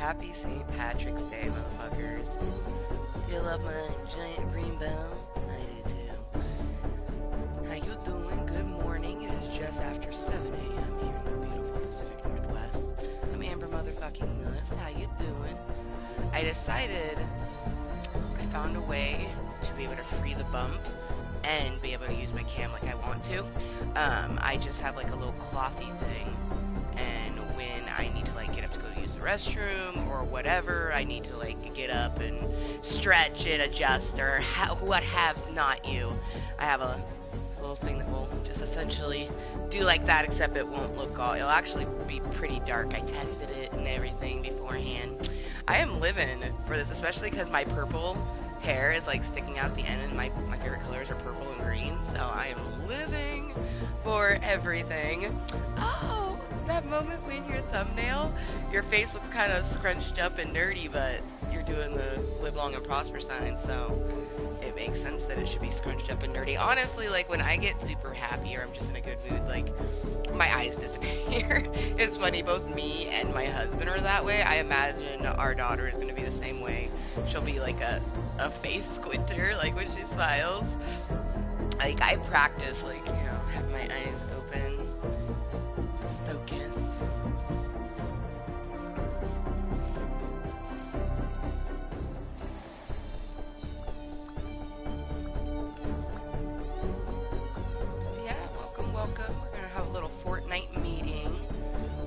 Happy St. Patrick's Day, motherfuckers. Do you love my giant green bell? I do too. How you doing? Good morning. It is just after 7 a.m. here in the beautiful Pacific Northwest. I'm Amber motherfucking Nuts. How you doing? I found a way to be able to free the bump and be able to use my cam like I want to. I just have like a little clothy thing, and when I need to like get up to go use the restroom or whatever, I need to like get up and stretch it, adjust, or what haves not you. I have a little thing that will just essentially do like that, except it won't look all, it'll actually be pretty dark. I tested it and everything beforehand. I am living for this, especially because my purple hair is like sticking out at the end, and my favorite colors are purple and green, so I am living for everything. Oh, that moment when your thumbnail, your face looks kind of scrunched up and nerdy, but you're doing the live long and prosper sign, so it makes sense that it should be scrunched up and nerdy. Honestly, like when I get super happy or I'm just in a good mood, like my eyes disappear. It's funny, both me and my husband are that way. I imagine our daughter is going to be the same way. She'll be like a face squinter, like when she smiles. Like I practice, like, you know, have my eyes open, focus. Yeah, welcome. We're gonna have a little Fortnite meeting.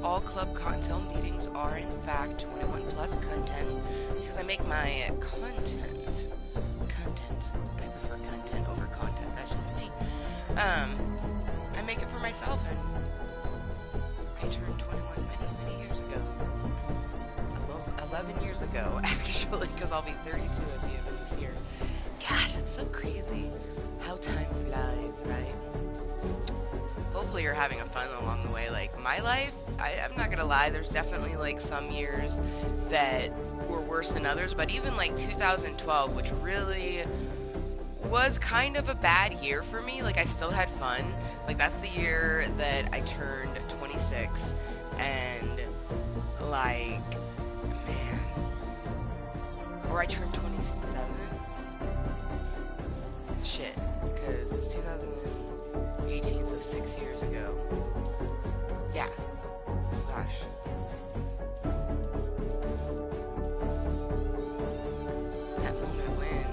All Klub Kottontale meetings are in fact 21+Cuntent because I make my content. I prefer content over content. That's just me. I make it for myself, and I turned 21 many years ago. 11 years ago, actually, because I'll be 32 at the end of this year. Gosh, it's so crazy how time flies, right? Hopefully you're having a fun along the way. Like my life, I'm not gonna lie, there's definitely like some years that were worse than others, but even like 2012, which really was kind of a bad year for me, like I still had fun. Like that's the year that I turned 26, and like, man, or I turned 27? Shit, because it's 2018, so 6 years ago. Yeah. Oh gosh. That moment when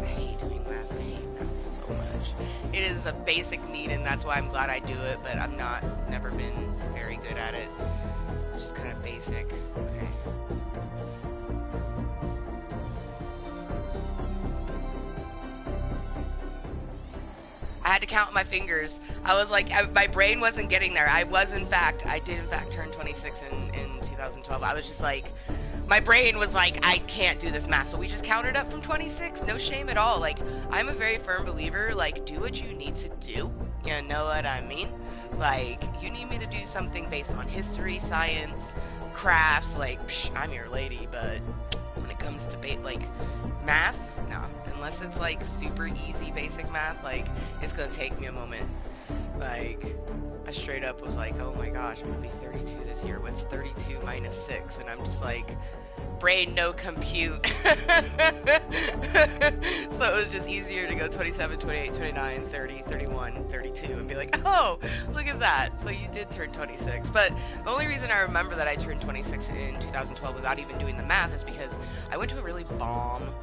I hate doing math. I hate math so much. It is a basic need, and that's why I'm glad I do it, but I'm never been very good at it. It's just kind of basic. Okay. I had to count my fingers. I was like, my brain wasn't getting there. I did in fact turn 26 in 2012. I was just like, my brain was like, I can't do this math. So we just counted up from 26. No shame at all. Like, I'm a very firm believer, like, do what you need to do. You know what I mean? Like, you need me to do something based on history, science, crafts, like, psh, I'm your lady. But when it comes to like math, no. Unless it's like super easy basic math, like it's gonna take me a moment. Like I straight up was like, oh my gosh, I'm gonna be 32 this year. What's 32 minus 6? And I'm just like, brain no compute. So it was just easier to go 27, 28, 29, 30, 31, 32 and be like, oh, look at that. So you did turn 26. But the only reason I remember that I turned 26 in 2012 without even doing the math is because I went to a really bomb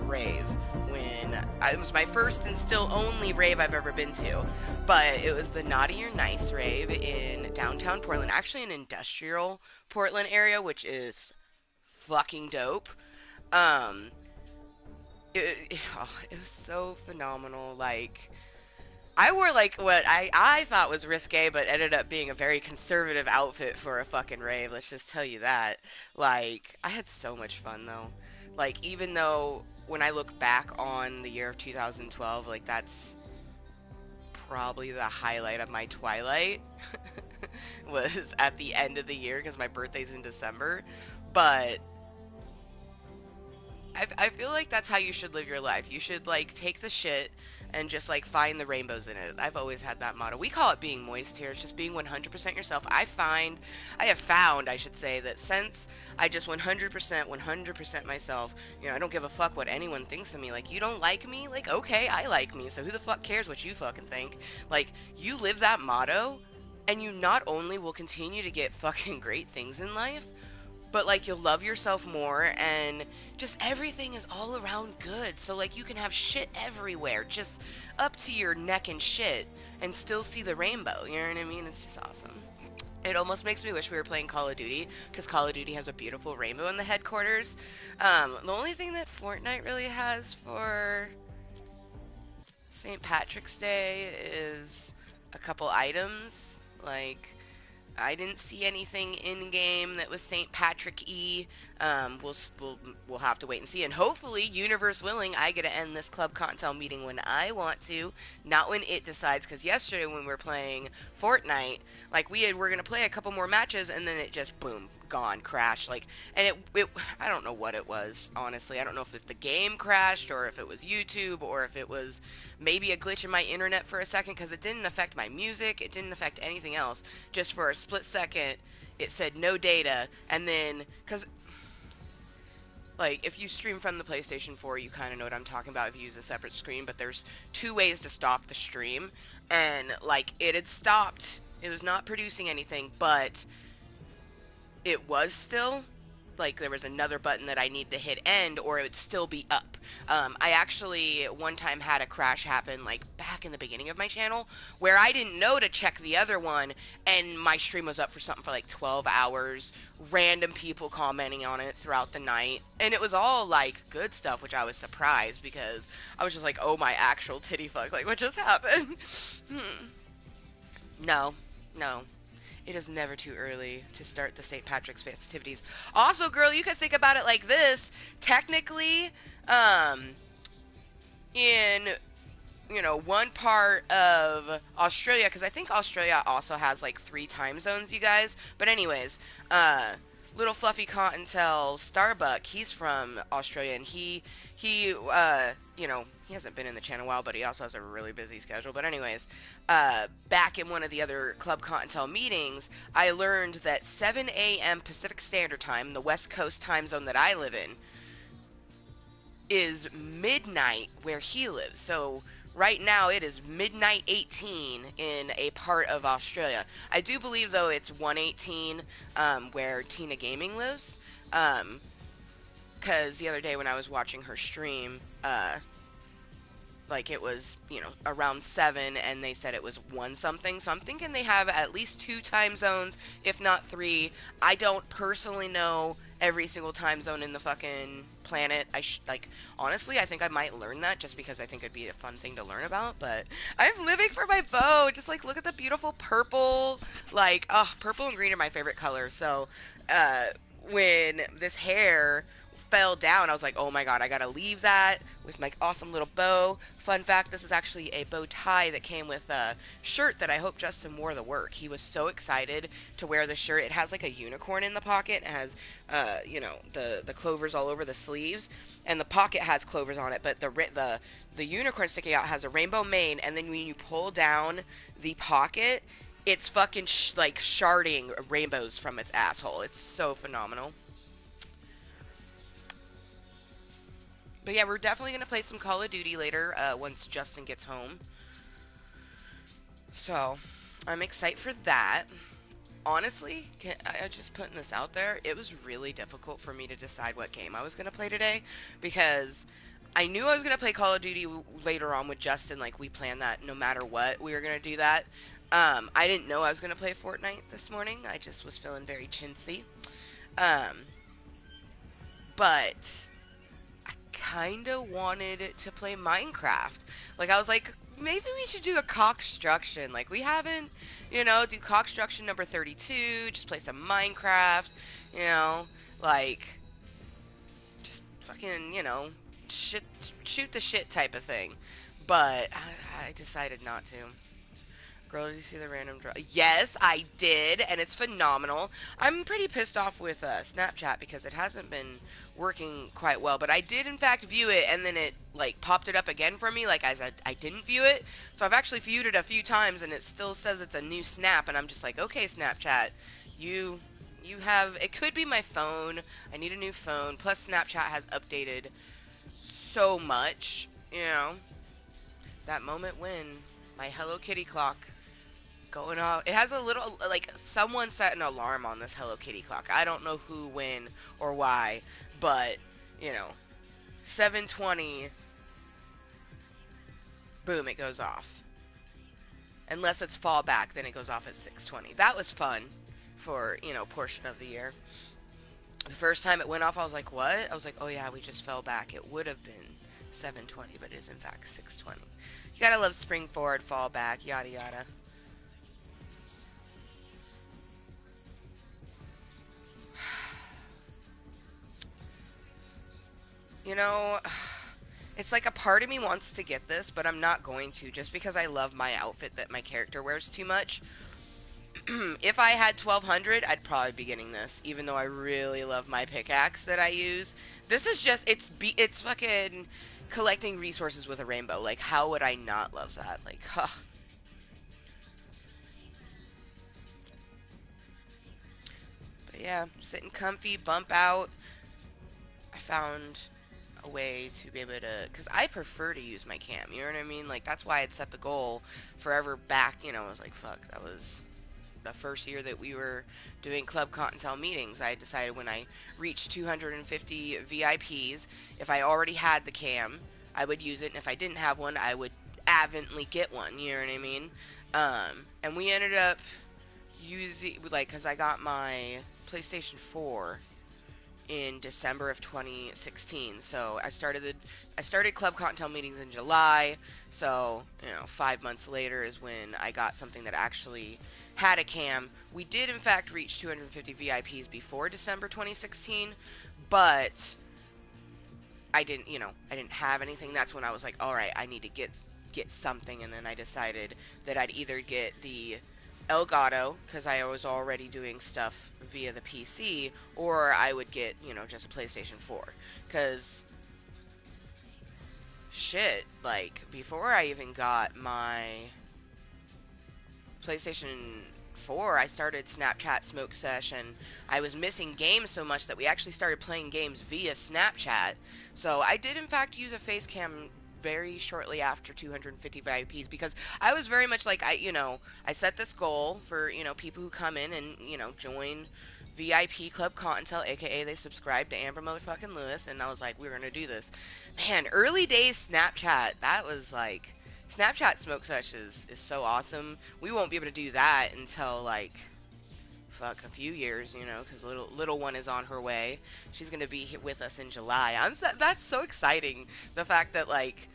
rave when it was my first and still only rave I've ever been to, but it was the Naughty or Nice rave in downtown Portland, actually an industrial Portland area, which is fucking dope. um it was so phenomenal. Like I wore like what I thought was risque, but ended up being a very conservative outfit for a fucking rave, let's just tell you that. Like I had so much fun though. Like even though when I look back on the year of 2012, like that's probably the highlight of my twilight was at the end of the year because my birthday's in December. But I feel like that's how you should live your life. You should like take the shit and just like find the rainbows in it. I've always had that motto. We call it being moist here. It's just being 100% yourself. I have found, I should say, that since I just 100% myself, you know, I don't give a fuck what anyone thinks of me. Like, you don't like me? Like, okay, I like me. So who the fuck cares what you fucking think? Like, you live that motto, and you not only will continue to get fucking great things in life, but like you'll love yourself more, and just everything is all around good. So like you can have shit everywhere, just up to your neck and shit, and still see the rainbow. You know what I mean? It's just awesome. It almost makes me wish we were playing Call of Duty, because Call of Duty has a beautiful rainbow in the headquarters. The only thing that Fortnite really has for St. Patrick's Day is a couple items. Like, I didn't see anything in game that was St. Patrick-y. We'll have to wait and see. And hopefully, universe willing, I get to end this Klub Kottontale meeting when I want to, not when it decides. Because yesterday when we were playing Fortnite, like we're gonna play a couple more matches, and then it just boom, gone, crashed. Like, and it I don't know what it was. Honestly, I don't know if the game crashed, or if it was YouTube, or if it was maybe a glitch in my internet for a second, because it didn't affect my music, it didn't affect anything else. Just for a split second, it said no data, and then, because, like, if you stream from the PlayStation 4, you kind of know what I'm talking about if you use a separate screen, but there's two ways to stop the stream, and, like, it had stopped. It was not producing anything, but it was still, like, there was another button that I needed to hit end, or it would still be up. I actually one time had a crash happen, like, back in the beginning of my channel, where I didn't know to check the other one, and my stream was up for something for like 12 hours, random people commenting on it throughout the night, and it was all, like, good stuff, which I was surprised, because I was just like, oh my actual titty fuck, like, what just happened? No, no. It is never too early to start the St. Patrick's festivities. Also, girl, you could think about it like this. Technically, in, you know, one part of Australia, because I think Australia also has like 3 time zones, you guys. But anyways, Lil Fluffi Kottontale Starbuck, he's from Australia, and you know, he hasn't been in the channel a while, but he also has a really busy schedule. But anyways, back in one of the other Klub Kottontale meetings, I learned that 7 a.m. Pacific Standard Time, the West Coast time zone that I live in, is midnight where he lives. So right now it is midnight 18 in a part of Australia. I do believe, though, it's 118 where Tina Gaming lives. Because the other day when I was watching her stream, like, it was, you know, around 7, and they said it was 1 something. So I'm thinking they have at least 2 time zones, if not 3. I don't personally know every single time zone in the fucking planet. Like, honestly, I think I might learn that, just because I think it'd be a fun thing to learn about. But I'm living for my bow. Just, like, look at the beautiful purple. Like, oh, purple and green are my favorite colors. So, when this hair fell down, I was like, oh my god, I gotta leave that with my awesome little bow. Fun fact, this is actually a bow tie that came with a shirt that I hope Justin wore to work. He was so excited to wear the shirt. It has like a unicorn in the pocket. It has, you know, the clovers all over the sleeves, and the pocket has clovers on it, but the unicorn sticking out has a rainbow mane, and then when you pull down the pocket, it's fucking like sharding rainbows from its asshole. It's so phenomenal. But yeah, we're definitely going to play some Call of Duty later, once Justin gets home. So, I'm excited for that. Honestly, I just putting this out there, it was really difficult for me to decide what game I was going to play today, because I knew I was going to play Call of Duty later on with Justin. Like, we planned that no matter what, we were going to do that. I didn't know I was going to play Fortnite this morning. I just was feeling very chintzy. But I kind of wanted to play Minecraft. Like, I was like, maybe we should do a construction. Like, we haven't, you know, do construction number 32, just play some Minecraft, you know, like, just fucking, you know, shoot the shit type of thing. But I decided not to. Girl, did you see the random draw? Yes, I did, and it's phenomenal. I'm pretty pissed off with Snapchat because it hasn't been working quite well. But I did, in fact, view it, and then it like popped it up again for me. Like I said, I didn't view it, so I've actually viewed it a few times, and it still says it's a new snap, and I'm just like, okay, Snapchat, you you have. It could be my phone. I need a new phone. Plus, Snapchat has updated so much. You know, that moment when my Hello Kitty clock going off. It has a little, like, someone set an alarm on this Hello Kitty clock. I don't know who, when, or why, but, you know, 7:20, boom, it goes off. Unless it's fall back, then it goes off at 6:20. That was fun for, you know, portion of the year. The first time it went off, I was like, what? I was like, oh yeah, we just fell back. It would have been 7:20, but it is in fact 6:20. You gotta love spring forward, fall back, yada yada. You know, it's like a part of me wants to get this, but I'm not going to just because I love my outfit that my character wears too much. If I had 1200, I'd probably be getting this, even though I really love my pickaxe that I use. This is just, it's fucking collecting resources with a rainbow. Like, how would I not love that? Like, huh. But yeah, sitting comfy, bump out. I found a way to be able to, because I prefer to use my cam, you know what I mean? Like, that's why I'd set the goal forever back, you know. I was like, fuck, that was the first year that we were doing Klub Kottontale meetings. I decided when I reached 250 VIPs, if I already had the cam, I would use it, and if I didn't have one, I would avently get one, you know what I mean? And we ended up using, like, because I got my PlayStation 4 in December of 2016. So I started Klub Kottontale meetings in July. So, you know, 5 months later is when I got something that actually had a cam. We did in fact reach 250 VIPs before December 2016, but I didn't, you know, I didn't have anything. That's when I was like, all right, I need to get something, and then I decided that I'd either get the Elgato, because I was already doing stuff via the PC, or I would get, you know, just a PlayStation 4. Because, shit, like, before I even got my PlayStation 4, I started Snapchat Smoke Session. I was missing games so much that we actually started playing games via Snapchat. So I did, in fact, use a face cam very shortly after 250 VIPs because I was very much like, I set this goal for, people who come in and, join VIP Klub Kottontale, aka they subscribe to Amber motherfucking Lewis, and I was like, we're gonna do this. Man, early days Snapchat, that was like, Snapchat Smoke Sesh is so awesome. We won't be able to do that until, like, fuck, a few years, because little one is on her way. She's gonna be with us in July. That's so exciting. The fact that, like,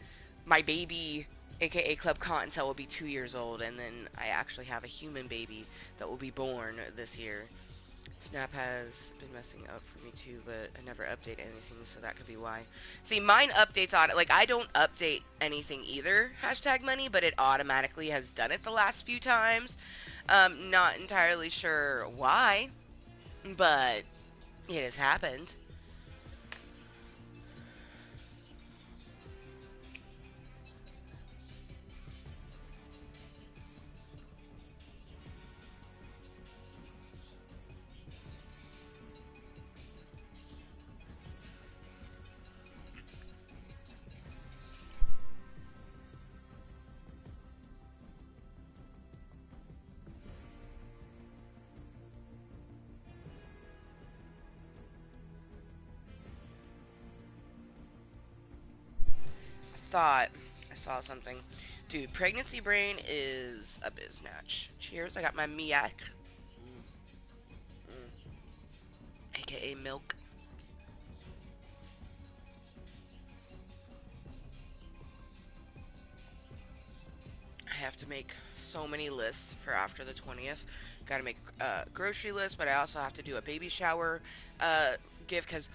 my baby, aka Klub Kottontale, will be 2 years old, and then I actually have a human baby that will be born this year. Snap has been messing up for me too, but I never update anything, so that could be why. See, mine updates on it. Like, I don't update anything either, hashtag money, but it automatically has done it the last few times. Not entirely sure why, but it has happened. Thought I saw something. Dude, pregnancy brain is a biznatch. Cheers, I got my Mooiisstt. AKA milk. I have to make so many lists for after the 20th. Gotta make a grocery list, but I also have to do a baby shower gift because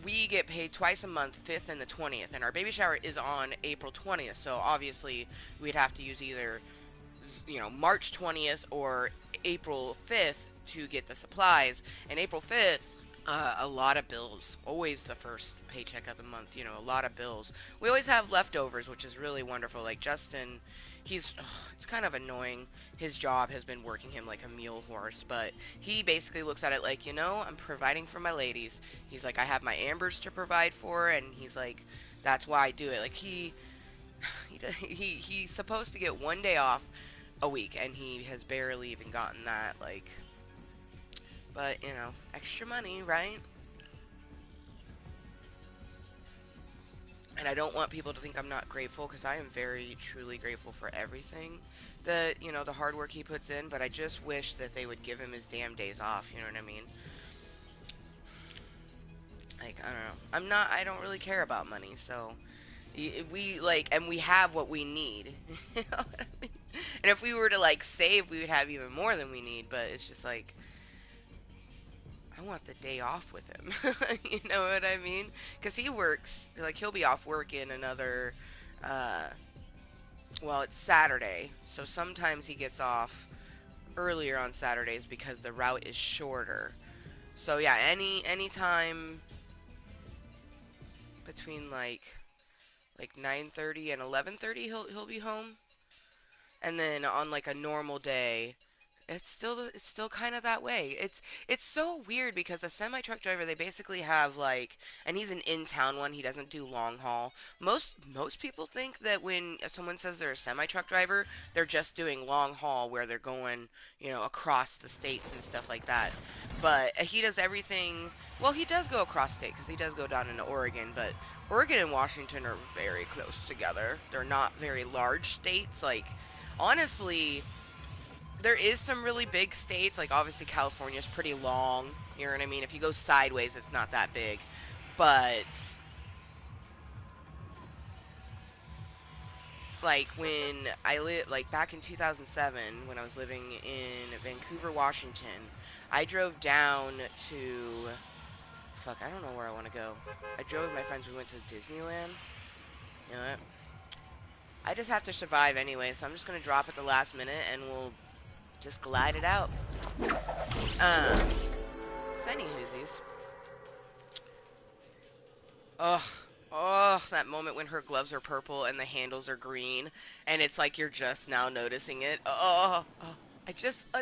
we get paid twice a month, 5th and the 20th, and our baby shower is on April 20th, so obviously we'd have to use either March 20th or April 5th to get the supplies. And April 5th, a lot of bills. Always the first paycheck of the month, a lot of bills. We always have leftovers, which is really wonderful. Like Justin, it's kind of annoying. His job has been working him like a mule horse, but he basically looks at it like, I'm providing for my ladies. He's like, I have my Ambers to provide for, and he's like, that's why I do it. Like he's supposed to get 1 day off a week, and he has barely even gotten that. Like, but extra money, right? And I don't want people to think I'm not grateful, because I am very truly grateful for everything that the hard work he puts in. But I just wish that they would give him his damn days off. You know what I mean? Like, I don't know. I don't really care about money, so we like, and we have what we need. You know what I mean? And if we were to like save, we would have even more than we need. But it's just like, I want the day off with him. You know what I mean? Because he works, like, he'll be off work in another, uh, well, it's Saturday. So sometimes he gets off earlier on Saturdays because the route is shorter. So yeah, any time between like 9:30 and 11:30 he'll be home. And then on like a normal day, it's still kind of that way. It's so weird because a semi truck driver, they basically have like, and he's an in town one. He doesn't do long haul. Most people think that when someone says they're a semi truck driver, they're just doing long haul where they're going across the states and stuff like that. But he does everything. Well, he does go across state because he does go down into Oregon, but Oregon and Washington are very close together. They're not very large states. Like, honestly, there is some really big states, like obviously California's pretty long, you know what I mean? If you go sideways, it's not that big. But like when I lived, like back in 2007, when I was living in Vancouver, Washington, I drove down to, fuck, I don't know where I want to go. I drove with my friends, we went to Disneyland. You know what? I just have to survive anyway, so I'm just gonna drop at the last minute and we'll just glide it out. So anywhoosies. Ugh. Oh, that moment when her gloves are purple and the handles are green, and it's like you're just now noticing it. Oh, I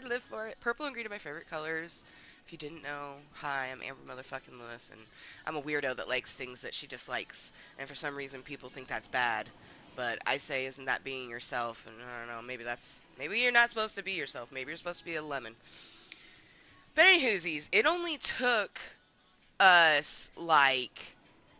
live for it. Purple and green are my favorite colors. If you didn't know, hi, I'm Amber Motherfucking Lewis, and I'm a weirdo that likes things that she dislikes, and for some reason people think that's bad. But I say, isn't that being yourself? And I don't know, maybe you're not supposed to be yourself. Maybe you're supposed to be a lemon. But anywhoosies, it only took us like,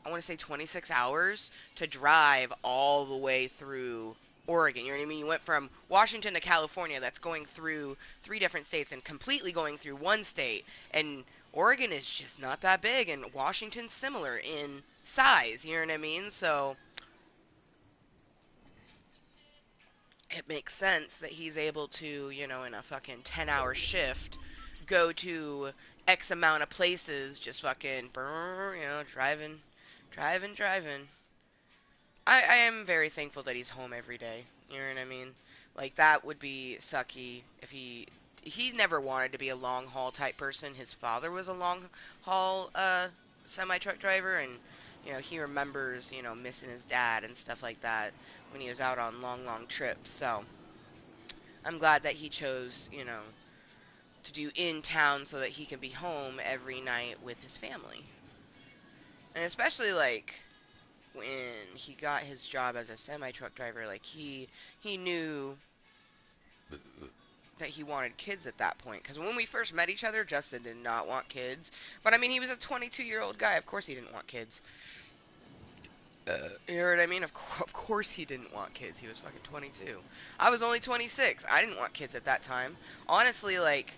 I want to say 26 hours to drive all the way through Oregon. You know what I mean? You went from Washington to California, that's going through 3 different states and completely going through one state. And Oregon is just not that big, and Washington's similar in size. You know what I mean? So it makes sense that he's able to, in a fucking 10-hour shift, go to X amount of places, just fucking, driving. I am very thankful that he's home every day. You know what I mean? Like, that would be sucky if he never wanted to be a long haul type person. His father was a long haul semi truck driver, and he remembers missing his dad and stuff like that when he was out on long trips. So I'm glad that he chose to do in town so that he can be home every night with his family. And especially like when he got his job as a semi truck driver, like he knew that he wanted kids at that point. Because when we first met each other, Justin did not want kids. But I mean, he was a 22-year-old guy. Of course he didn't want kids. You know what I mean? Of course he didn't want kids. He was fucking 22. I was only 26. I didn't want kids at that time. Honestly, like,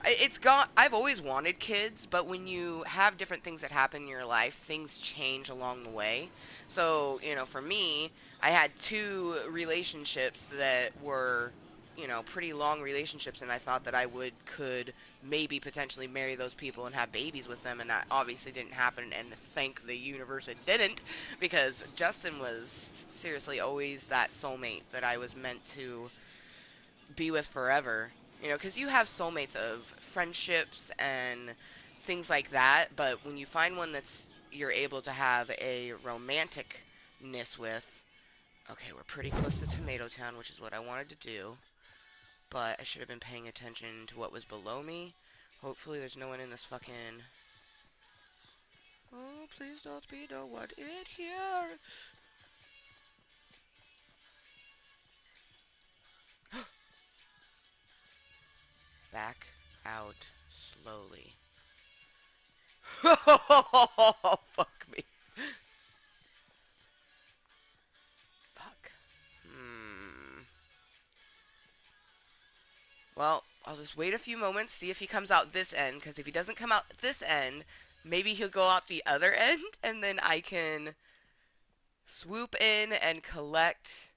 I've always wanted kids, but when you have different things that happen in your life, things change along the way. So, for me, I had 2 relationships that were, pretty long relationships, and I thought that could maybe potentially marry those people and have babies with them, and that obviously didn't happen, and thank the universe it didn't, because Justin was seriously always that soulmate that I was meant to be with forever. You know, because you have soulmates of friendships and things like that, but when you find one that's you're able to have a romanticness with, okay, we're pretty close to Tomato Town, which is what I wanted to do, but I should have been paying attention to what was below me. Hopefully there's no one in this fucking... Oh, please don't be no one in here. Back out slowly. Oh, fuck me. Fuck. Well, I'll just wait a few moments, see if he comes out this end, because if he doesn't come out this end, maybe he'll go out the other end, and then I can swoop in and collect.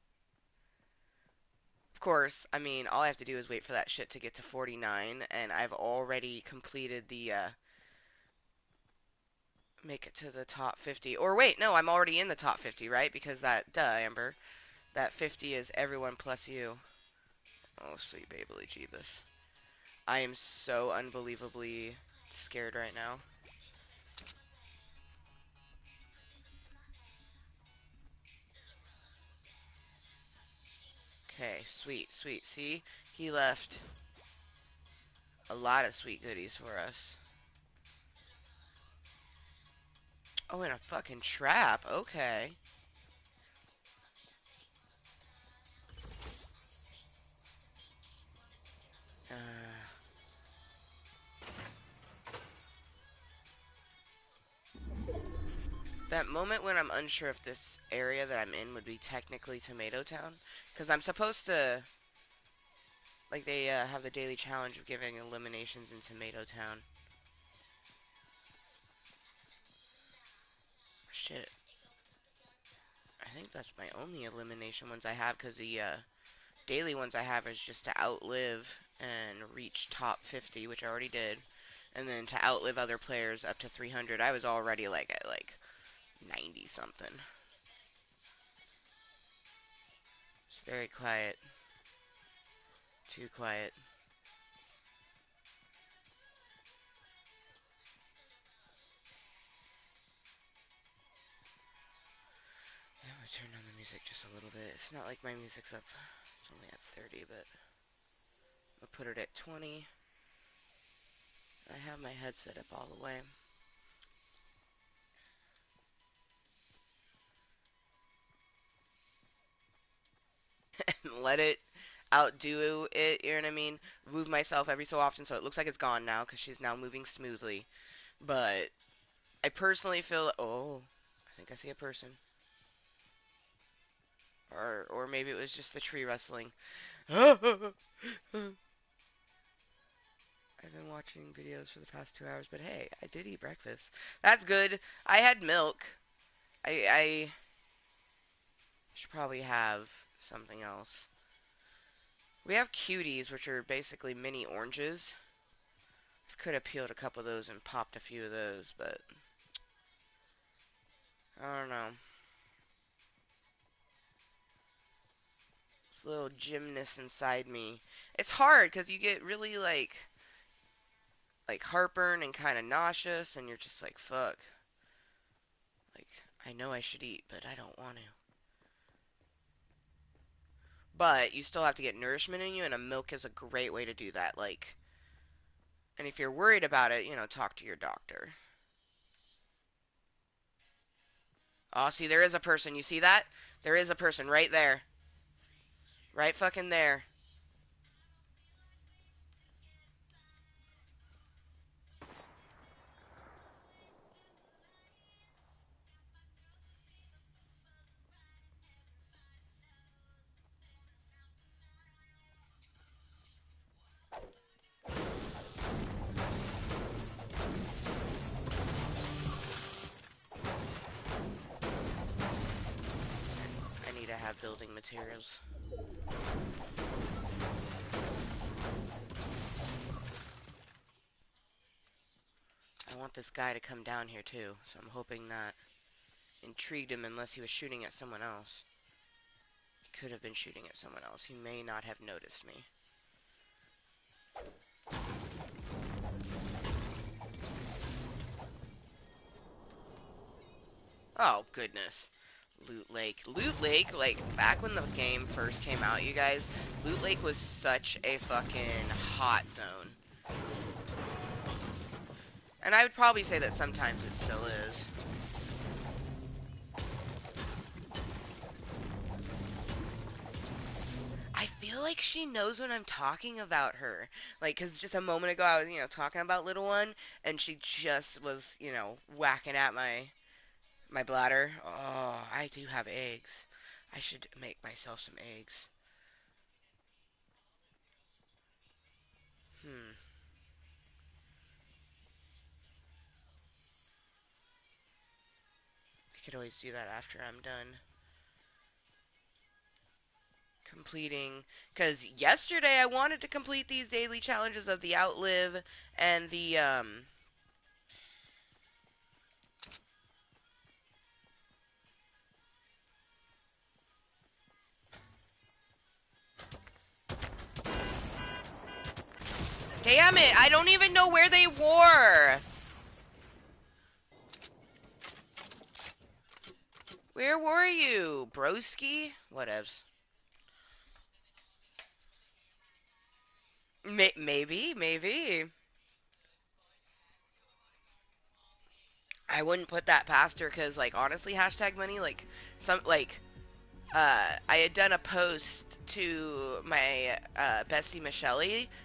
Of course, I mean, all I have to do is wait for that shit to get to 49, and I've already completed the, make it to the top 50. Or wait, no, I'm already in the top 50, right? Because that, duh, Amber, that 50 is everyone plus you. Oh, sweet baby Jeebus. I am so unbelievably scared right now. Okay, sweet, sweet. See? He left a lot of sweet goodies for us. Oh, in a fucking trap. Okay. Uh, that moment when I'm unsure if this area that I'm in would be technically Tomato Town. Because I'm supposed to... Like, they have the daily challenge of giving eliminations in Tomato Town. Shit. I think that's my only elimination ones I have, because the daily ones I have is just to outlive and reach top 50, which I already did. And then to outlive other players up to 300. I was already like at like 90 something. It's very quiet. Too quiet. Yeah, I'm gonna turn on the music just a little bit. It's not like my music's up. It's only at 30, but I'll put it at 20. I have my headset up all the way. And let it outdo it, you know what I mean? Move myself every so often so it looks like it's gone now because she's now moving smoothly. But I personally feel, oh, I think I see a person. Or maybe it was just the tree rustling. I've been watching videos for the past 2 hours, but hey, I did eat breakfast. That's good. I had milk. I should probably have something else. We have cuties, which are basically mini oranges. I could have peeled a couple of those and popped a few of those, but I don't know. This little gymnast inside me. It's hard because you get really like heartburn and kind of nauseous, and you're just like, fuck. Like, I know I should eat, but I don't want to. But you still have to get nourishment in you, and a milk is a great way to do that. Like, and if you're worried about it, you know, talk to your doctor. Oh, see, there is a person. You see that? There is a person right there. Right fucking there. I need to have building materials. I want this guy to come down here too, so I'm hoping that intrigued him unless he was shooting at someone else. He could have been shooting at someone else. He may not have noticed me. Oh, goodness. Loot Lake. Loot Lake, like, back when the game first came out, you guys, Loot Lake was such a fucking hot zone. And I would probably say that sometimes it still is. I feel like she knows when I'm talking about her. Like, because just a moment ago I was, talking about Little One, and she just was, whacking at my bladder. Oh, I do have eggs. I should make myself some eggs. Hmm. I could always do that after I'm done completing. Because yesterday I wanted to complete these daily challenges of the Outlive and the. Damn it! I don't even know where they were! Where were you, broski? Whatevs. Maybe. I wouldn't put that past her, because, like, honestly, hashtag money, like, I had done a post to my bestie Michelle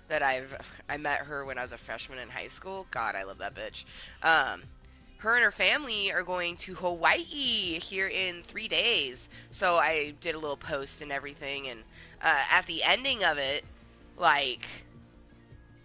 that I met her when I was a freshman in high school. God, I love that bitch. Her and her family are going to Hawaii here in 3 days. So I did a little post and everything, and at the ending of it, like,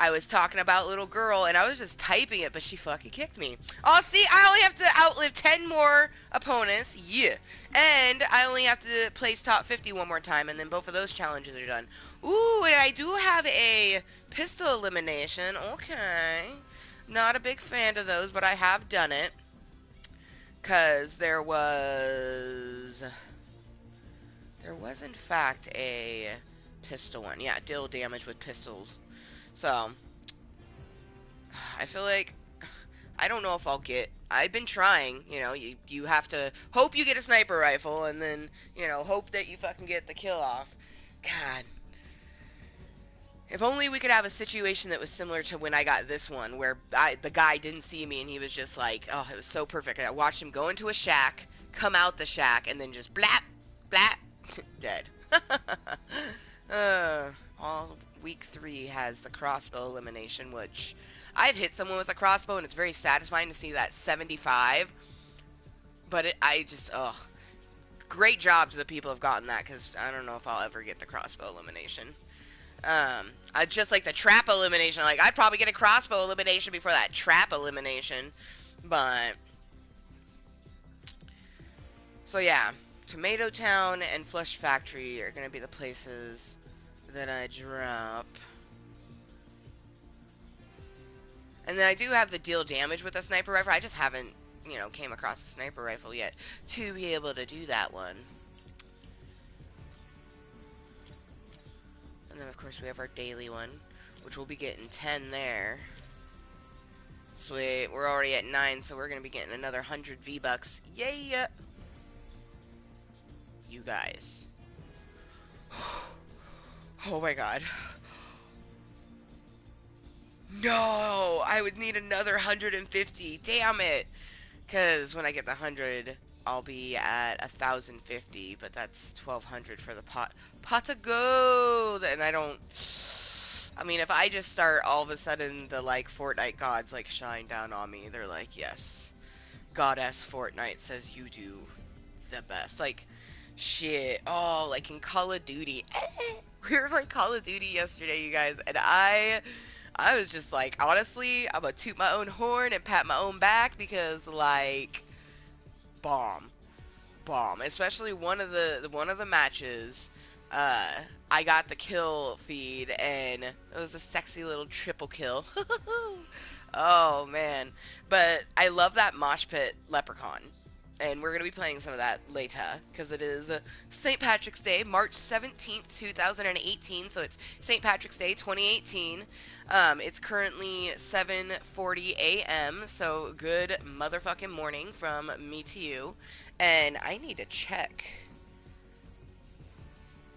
I was talking about little girl, and I was just typing it, but she fucking kicked me. Oh, see, I only have to outlive 10 more opponents, yeah. And I only have to place top 50 one more time, and then both of those challenges are done. Ooh, and I do have a pistol elimination, okay. Not a big fan of those, but I have done it. Because there was in fact a pistol one. Yeah, deal damage with pistols. So, I feel like I don't know if I'll get. I've been trying. You have to hope you get a sniper rifle, and then hope that you fucking get the kill off. God, if only we could have a situation that was similar to when I got this one, where the guy didn't see me and he was just like, oh, it was so perfect. I watched him go into a shack, come out the shack, and then just blap, blap, dead. All week 3 has the crossbow elimination, which I've hit someone with a crossbow, and it's very satisfying to see that 75. But great job to the people who have gotten that, because I don't know if I'll ever get the crossbow elimination. I just like the trap elimination. Like, I'd probably get a crossbow elimination before that trap elimination. But, so yeah, Tomato Town and Flush Factory are going to be the places that I drop. And then I do have the deal damage with a sniper rifle. I just haven't, came across a sniper rifle yet to be able to do that one. And then, of course, we have our daily one, which we'll be getting 10 there. Sweet. We're already at 9, so we're going to be getting another 100 V-Bucks. Yay! You guys. Oh my god. No! I would need another 150. Damn it! Because when I get the 100, I'll be at 1,050, but that's 1,200 for the pot of gold, and I don't. I mean, if I just start all of a sudden the like Fortnite gods like shine down on me, they're like, yes, goddess Fortnite says you do the best. Like, shit. Oh, like in Call of Duty. We were playing Call of Duty yesterday, you guys, and I was just like, honestly, I'm gonna toot my own horn and pat my own back, because like, bomb, especially one of the matches. I got the kill feed, and it was a sexy little triple kill. Oh man, but I love that mosh pit leprechaun. And we're going to be playing some of that later, because it is St. Patrick's Day, March 17th, 2018, so it's St. Patrick's Day 2018. It's currently 7:40 a.m., so good motherfucking morning from me to you. And I need to check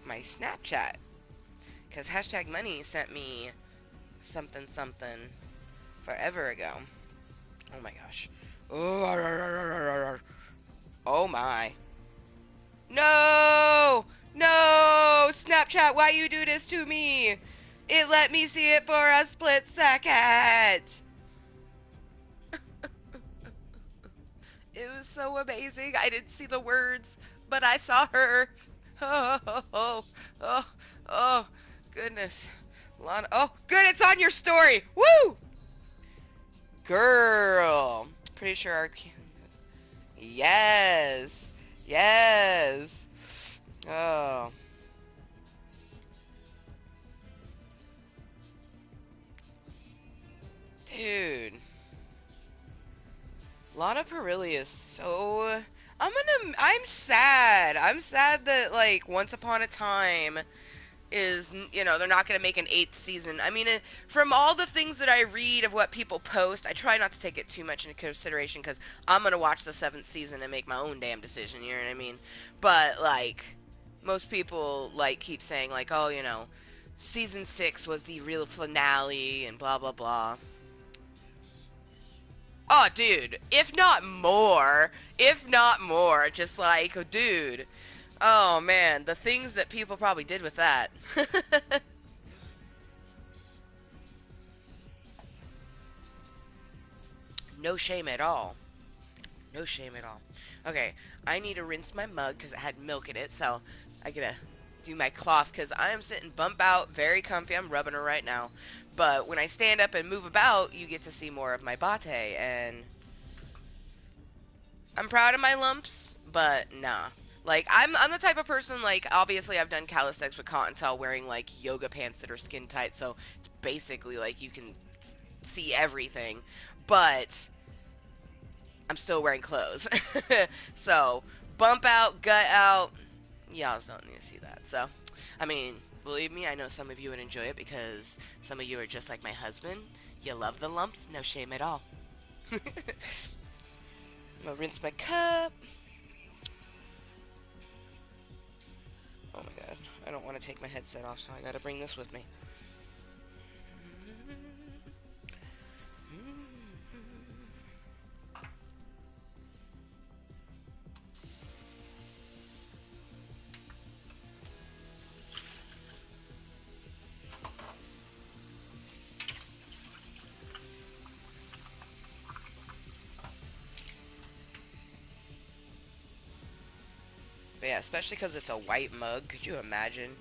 my Snapchat, because hashtag money sent me something something forever ago. Oh my gosh. Oh my. No! No! Snapchat, why you do this to me? It let me see it for a split second! It was so amazing. I didn't see the words, but I saw her. Oh, oh, oh, oh, oh, goodness. Lana, oh, good, it's on your story. Woo! Girl. Pretty sure our... Yes. Yes. Oh. Dude. Lana Perilli is so... I'm sad. I'm sad that, like, Once Upon a Time is, you know, they're not going to make an 8th season. I mean, from all the things that I read of what people post, I try not to take it too much into consideration, because I'm going to watch the 7th season and make my own damn decision, you know what I mean? But, like, most people, like, keep saying, like, oh, you know, season 6 was the real finale and blah, blah, blah. Oh, dude, if not more, just like, oh, dude, oh, man, the things that people probably did with that. No shame at all. No shame at all. Okay, I need to rinse my mug because it had milk in it, so I gotta do my cloth because I am sitting bump out, very comfy. I'm rubbing her right now. But when I stand up and move about, you get to see more of my bate, and I'm proud of my lumps, but nah. Like, I'm the type of person, like, obviously I've done calisthenics with Kottontale wearing, like, yoga pants that are skin tight, so it's basically, like, you can see everything. But I'm still wearing clothes. So, bump out, gut out, y'all don't need to see that. So, I mean, believe me, I know some of you would enjoy it because some of you are just like my husband. You love the lumps, no shame at all. I'm gonna rinse my cup. Oh my god, I don't want to take my headset off, so I gotta bring this with me. But yeah, especially because it's a white mug. Could you imagine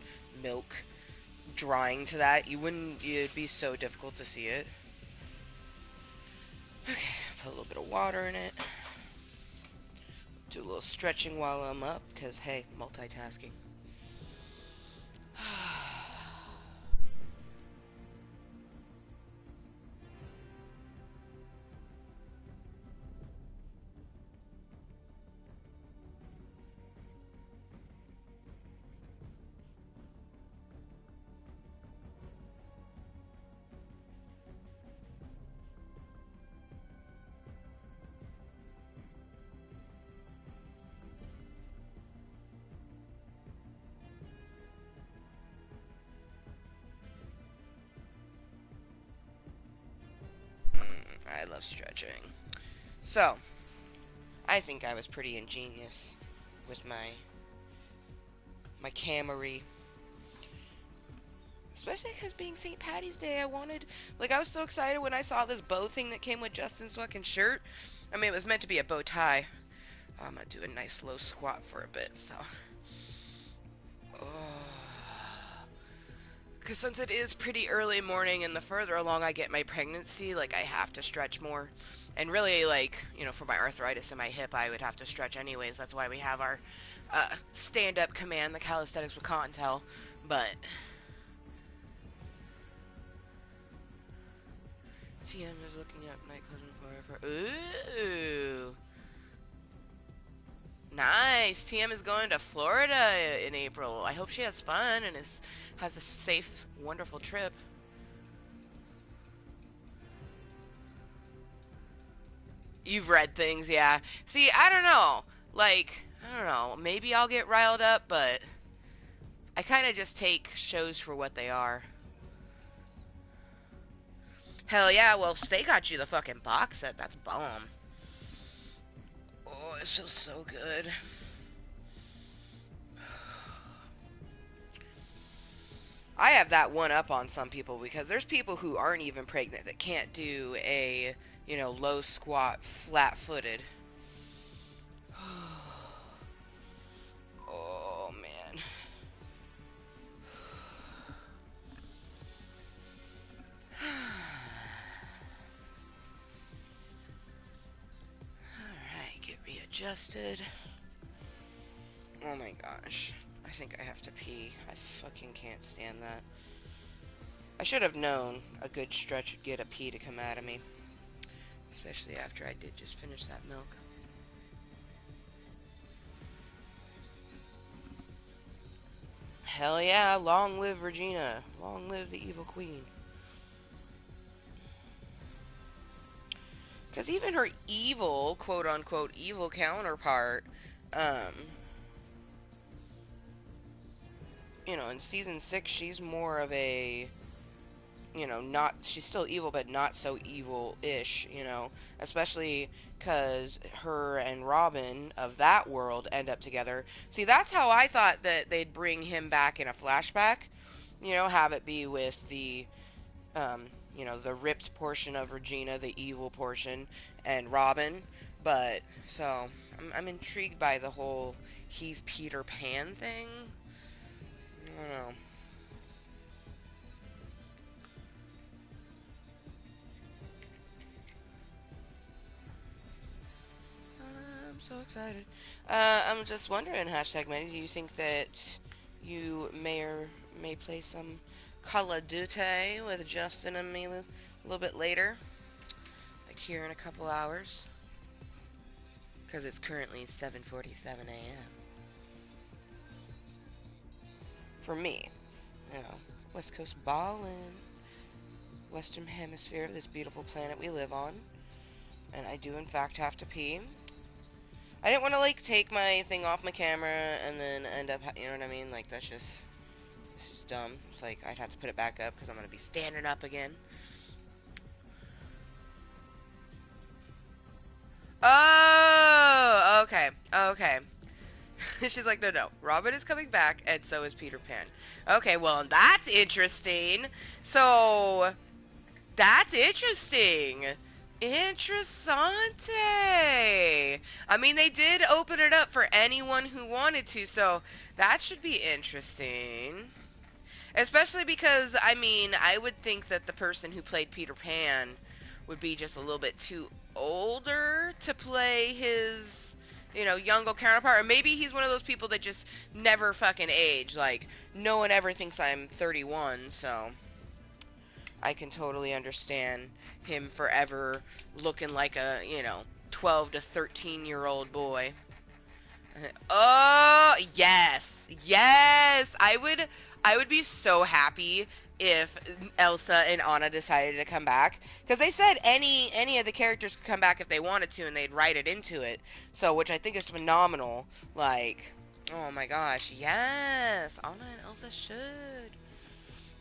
milk drying to that? It'd be so difficult to see it. Okay, put a little bit of water in it. Do a little stretching while I'm up, because hey, multitasking. I love stretching. So, I think I was pretty ingenious with my camery. Especially because being St. Patty's Day, I was so excited when I saw this bow thing that came with Justin's fucking shirt. I mean, it was meant to be a bow tie. I'm gonna do a nice slow squat for a bit, so. Because since it is pretty early morning and the further along I get my pregnancy, like, I have to stretch more. And really, like, you know, for my arthritis in my hip, I would have to stretch anyways. That's why we have our stand-up command, the calisthenics with Kottontale. But TM is looking up night closing forever. Ooh. Nice. TM is going to Florida in April. I hope she has fun and has a safe, wonderful trip. You've read things, yeah. See, I don't know. Like, I don't know. Maybe I'll get riled up, but I kind of just take shows for what they are. Hell yeah, well, if they got you the fucking box set, that's bomb. Oh, it feels so good. I have that one up on some people because there's people who aren't even pregnant that can't do a, you know, low squat, flat-footed. Oh, man. Alright, get readjusted. Oh my gosh. I think I have to pee. I fucking can't stand that. I should have known a good stretch would get a pee to come out of me. Especially after I did just finish that milk. Hell yeah, long live Regina. Long live the evil queen. Because even her evil, quote-unquote, evil counterpart, you know, in season 6, she's more of a, you know, she's still evil, but not so evil-ish, you know, especially because her and Robin of that world end up together. See, that's how I thought that they'd bring him back in a flashback, you know, have it be with the, you know, the ripped portion of Regina, the evil portion, and Robin, but, so, I'm intrigued by the whole he's Peter Pan thing. I don't know. I'm so excited. I'm just wondering, hashtag Manny, do you think that you may play some Call of Duty with Justin and me a little bit later? Like here in a couple hours? Because it's currently 7:47 a.m. For me. You know, West Coast ballin'. Western hemisphere of this beautiful planet we live on. And I do in fact have to pee. I didn't want to, like, take my thing off my camera and then end up, you know what I mean? Like, it's just dumb. It's like, I'd have to put it back up because I'm going to be standing up again. Oh, okay, okay. She's like, no, Robin is coming back, and so is Peter Pan. Okay, well, that's interesting. So, that's interesting. Interessante. I mean, they did open it up for anyone who wanted to, so that should be interesting. Especially because, I mean, I would think that the person who played Peter Pan would be just a little bit too older to play his, you know, younger counterpart. Or maybe he's one of those people that just never fucking age. Like, no one ever thinks I'm 31, so I can totally understand him forever looking like a, you know, 12 to 13-year-old boy. Oh, yes. Yes. I would be so happy if Elsa and Anna decided to come back, because they said any of the characters could come back if they wanted to, and they'd write it into it. So, which I think is phenomenal. Like, oh my gosh, yes. Anna and Elsa should.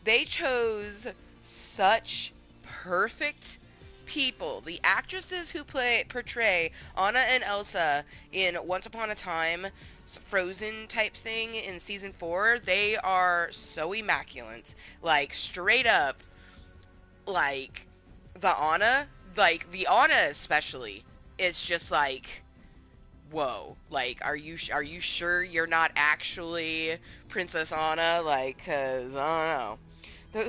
They chose such perfect people. The actresses who portray Anna and Elsa in Once Upon a Time Frozen type thing in season 4, they are so immaculate. Like, straight up, like, the Anna especially, it's just like, whoa, like, are you sure you're not actually Princess Anna? Like, cause I don't know.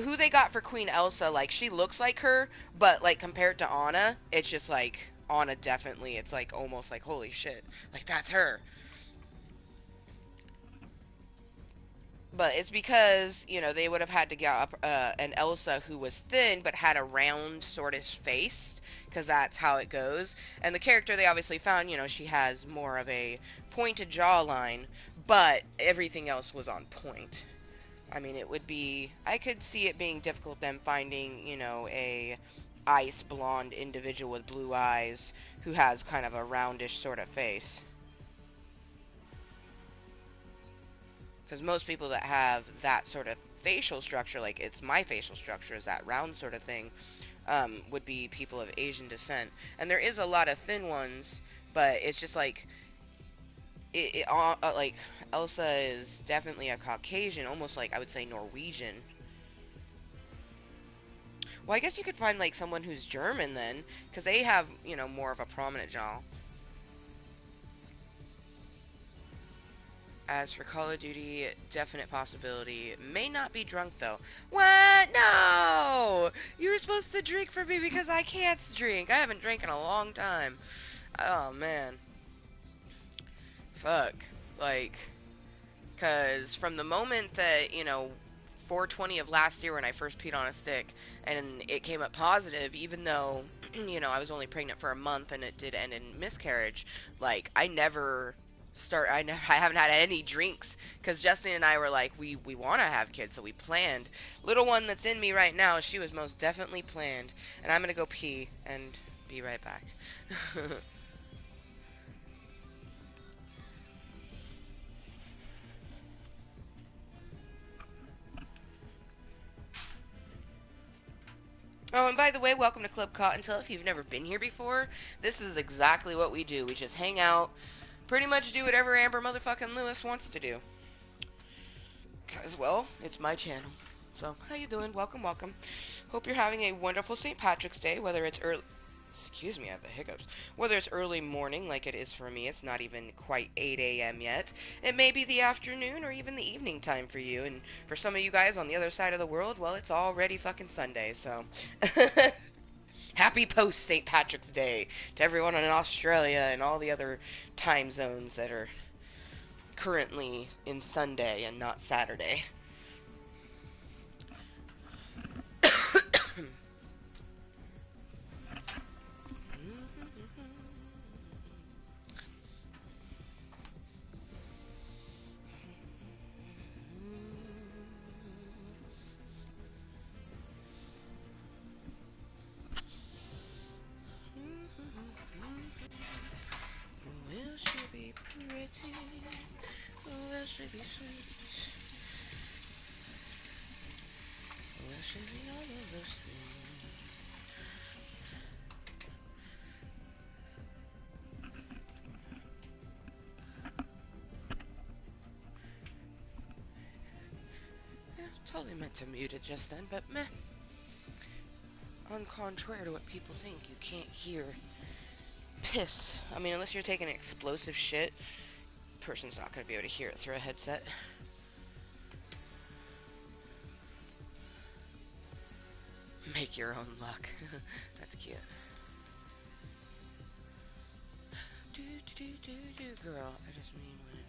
Who they got for Queen Elsa, like, she looks like her, but, like, compared to Anna, it's just, like, Anna definitely, it's, like, almost like, holy shit, like, that's her. But it's because, you know, they would have had to get up an Elsa who was thin but had a round sort of face, because that's how it goes. And the character they obviously found, you know, she has more of a pointed jawline, but everything else was on point. I mean, it would be, I could see it being difficult them finding, you know, a ice blonde individual with blue eyes who has kind of a roundish sort of face. Because most people that have that sort of facial structure, like it's my facial structure, is that round sort of thing, would be people of Asian descent. And there is a lot of thin ones, but it's just like like Elsa is definitely a Caucasian, almost like I would say Norwegian. Well, I guess you could find like someone who's German then, because they have, you know, more of a prominent jaw. As for Call of Duty, definite possibility. May not be drunk though. What? No! You were supposed to drink for me because I can't drink. I haven't drank in a long time. Oh man. Fuck. Like, cause from the moment that, you know, 420 of last year when I first peed on a stick and it came up positive, even though, you know, I was only pregnant for a month and it did end in miscarriage, like, I haven't had any drinks because Justin and I were like, we want to have kids, so we planned. Little one that's in me right now, she was most definitely planned. And I'm going to go pee and be right back. Oh, and by the way, welcome to Klub Kottontale. If you've never been here before, this is exactly what we do. We just hang out, pretty much do whatever Amber motherfucking Lewis wants to do. Cause, well, it's my channel. So, how you doing? Welcome, welcome. Hope you're having a wonderful St. Patrick's Day, whether it's early... Excuse me, I have the hiccups. Whether it's early morning, like it is for me, it's not even quite 8 a.m. yet. It may be the afternoon or even the evening time for you, and for some of you guys on the other side of the world, well, it's already fucking Sunday, so... Happy post St. Patrick's Day to everyone in Australia and all the other time zones that are currently in Sunday and not Saturday. Will she be pretty? Will she be sweet? Will she be all of those things? Yeah, totally meant to mute it just then, but meh. On contrary to what people think, you can't hear piss. I mean, unless you're taking explosive shit, person's not going to be able to hear it through a headset. Make your own luck. That's cute. Do, girl. I just mean when...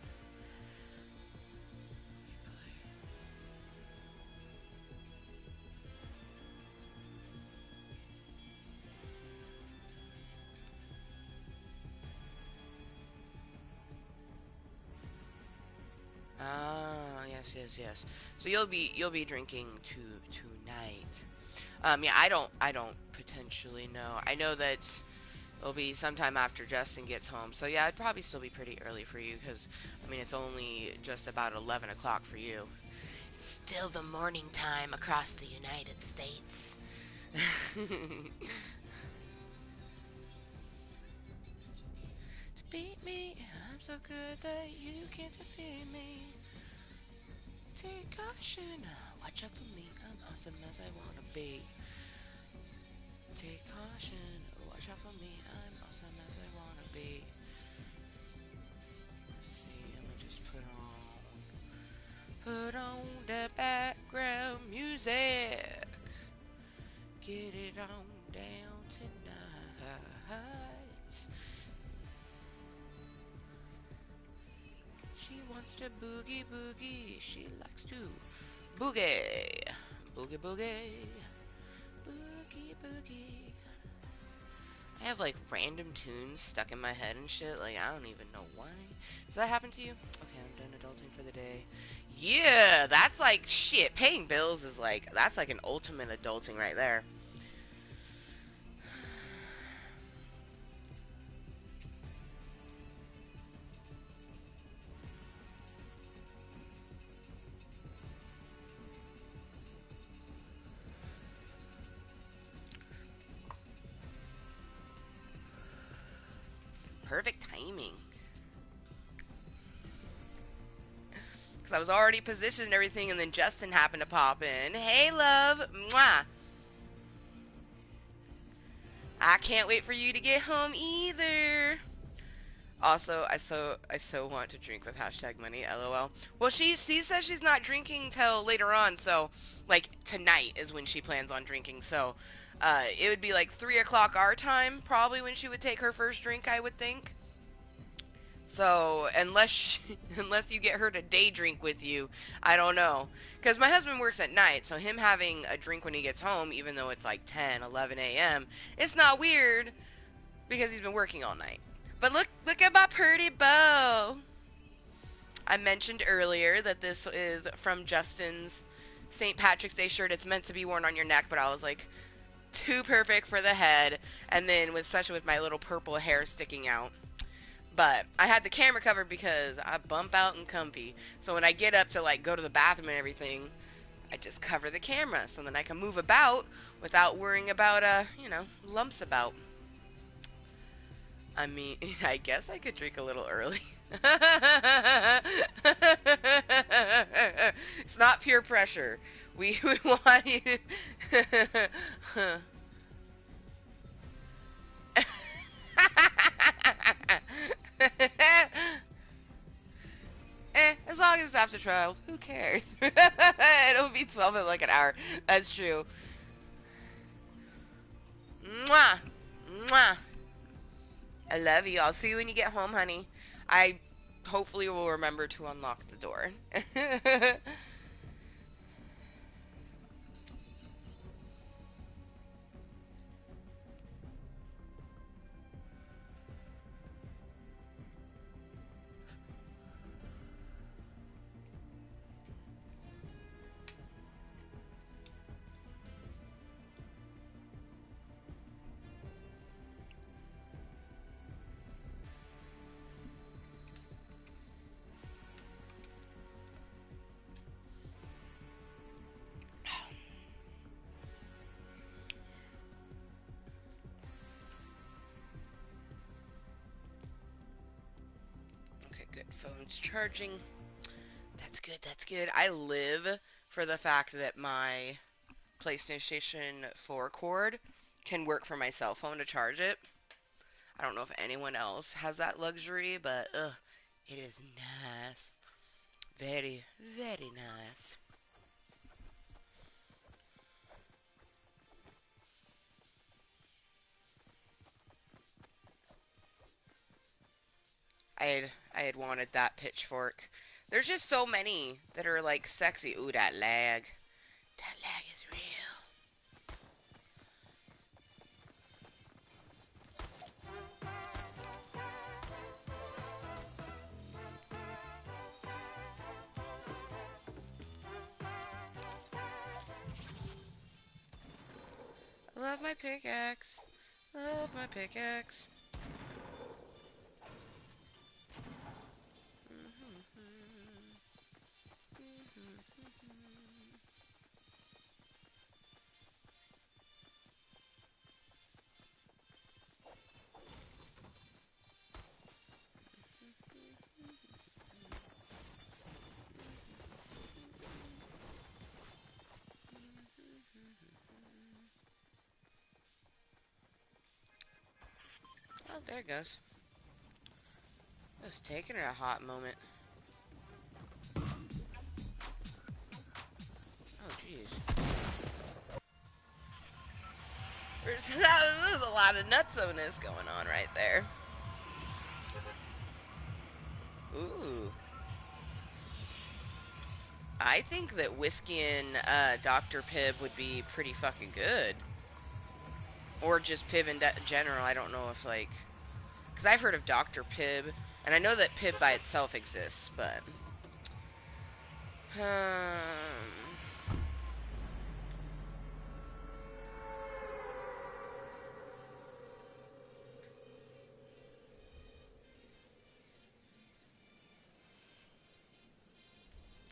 Ah, yes. So you'll be drinking tonight. Yeah, I don't potentially know. I know that it'll be sometime after Justin gets home. So yeah, it'd probably still be pretty early for you because I mean it's only just about 11 o'clock for you. It's still the morning time across the United States. To beat me, I'm so good that you can't defeat me. Take caution, watch out for me, I'm awesome as I wanna be. Take caution, watch out for me, I'm awesome as I wanna be. Let's see, I'm gonna just put on the background music. Get it on down tonight. She wants to boogie boogie. She likes to boogie. Boogie boogie. Boogie boogie. I have like random tunes stuck in my head and shit. Like, I don't even know why. Does that happen to you? Okay, I'm done adulting for the day. Yeah, that's like shit. Paying bills is like, that's like an ultimate adulting right there. Perfect timing. Because I was already positioned and everything, and then Justin happened to pop in. Hey, love. Mwah. I can't wait for you to get home either. Also, I so want to drink with hashtag money, lol. Well, she says she's not drinking till later on, so, like, tonight is when she plans on drinking, so, it would be like 3 o'clock our time, probably, when she would take her first drink, I would think. So, unless you get her to day drink with you, I don't know. Because my husband works at night, so him having a drink when he gets home, even though it's like 10, 11 a.m., it's not weird, because he's been working all night. But look at my pretty bow. I mentioned earlier that this is from Justin's St. Patrick's Day shirt. It's meant to be worn on your neck, but I was like, too perfect for the head. And then, especially with my little purple hair sticking out. But I had the camera covered because I bump out and comfy. So when I get up to like go to the bathroom and everything, I just cover the camera so then I can move about without worrying about lumps about. I mean, I guess I could drink a little early. It's not peer pressure. We want you to... As long as it's after 12, who cares? It'll be 12 in like an hour. That's true. Mwah! Mwah! I love you. I'll see you when you get home, honey. I hopefully will remember to unlock the door. Good. Phone's charging. That's good. That's good. I live for the fact that my PlayStation 4 cord can work for my cell phone to charge it. I don't know if anyone else has that luxury, but it is nice. Very, very nice. I had wanted that pitchfork. There's just so many that are like sexy. Ooh, that lag. That lag is real. Love my pickaxe. Love my pickaxe. Oh, there it goes. It's taking her a hot moment. Oh, jeez. There's a lot of nutso-ness going on right there. Ooh. I think that whiskey and Dr. Pibb would be pretty fucking good. Or just Pibb in general. I don't know if, like... Because I've heard of Dr. Pibb, and I know that Pibb by itself exists, but...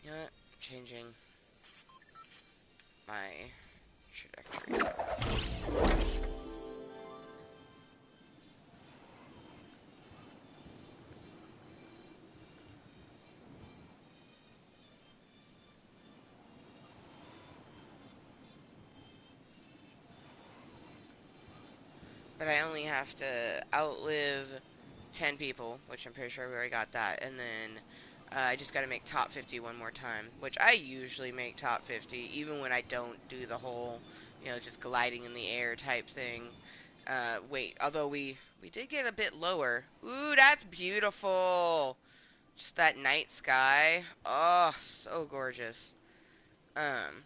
You know what? Changing my trajectory. But I only have to outlive 10 people, which I'm pretty sure we already got that, and then I just gotta make top 50 one more time, which I usually make top 50, even when I don't do the whole, you know, just gliding in the air type thing. Wait, although we did get a bit lower. Ooh, that's beautiful! Just that night sky. Oh, so gorgeous. Um,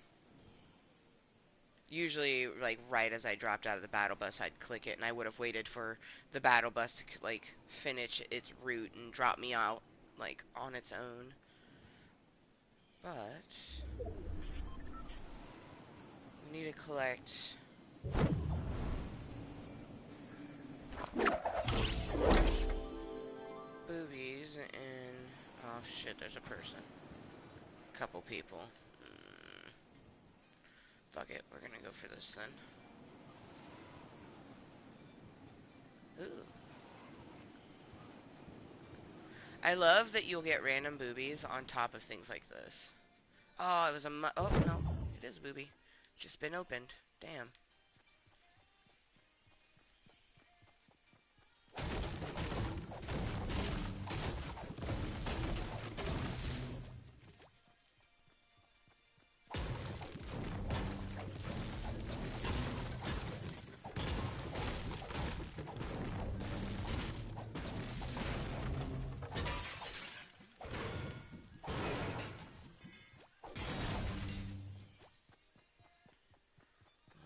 Usually, like, right as I dropped out of the battle bus, I'd click it, and I would have waited for the battle bus to, like, finish its route and drop me out, like, on its own. But we need to collect boobies and... Oh, shit, there's a person. Couple people. Fuck it, we're gonna go for this then. Ooh. I love that you'll get random boobies on top of things like this. Oh, it was a oh, no. It is a booby. Just been opened. Damn.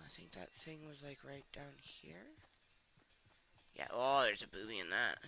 I think that thing was like right down here. Yeah, oh, there's a booby in that.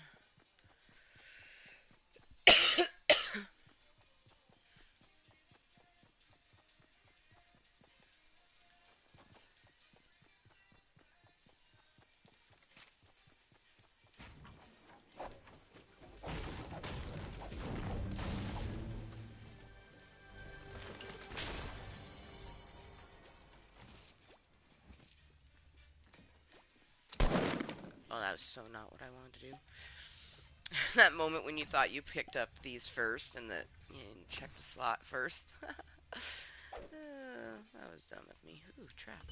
Oh, that was so not what I wanted to do. That moment when you thought you picked up these first and that you didn't check the slot first. That was dumb of me. Ooh, trap.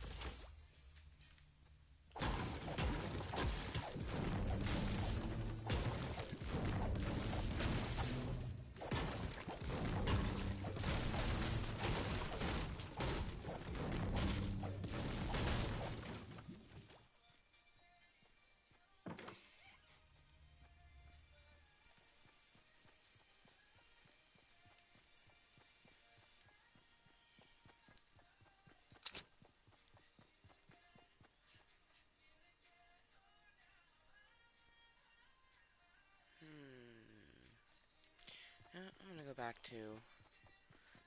I'm gonna go back to,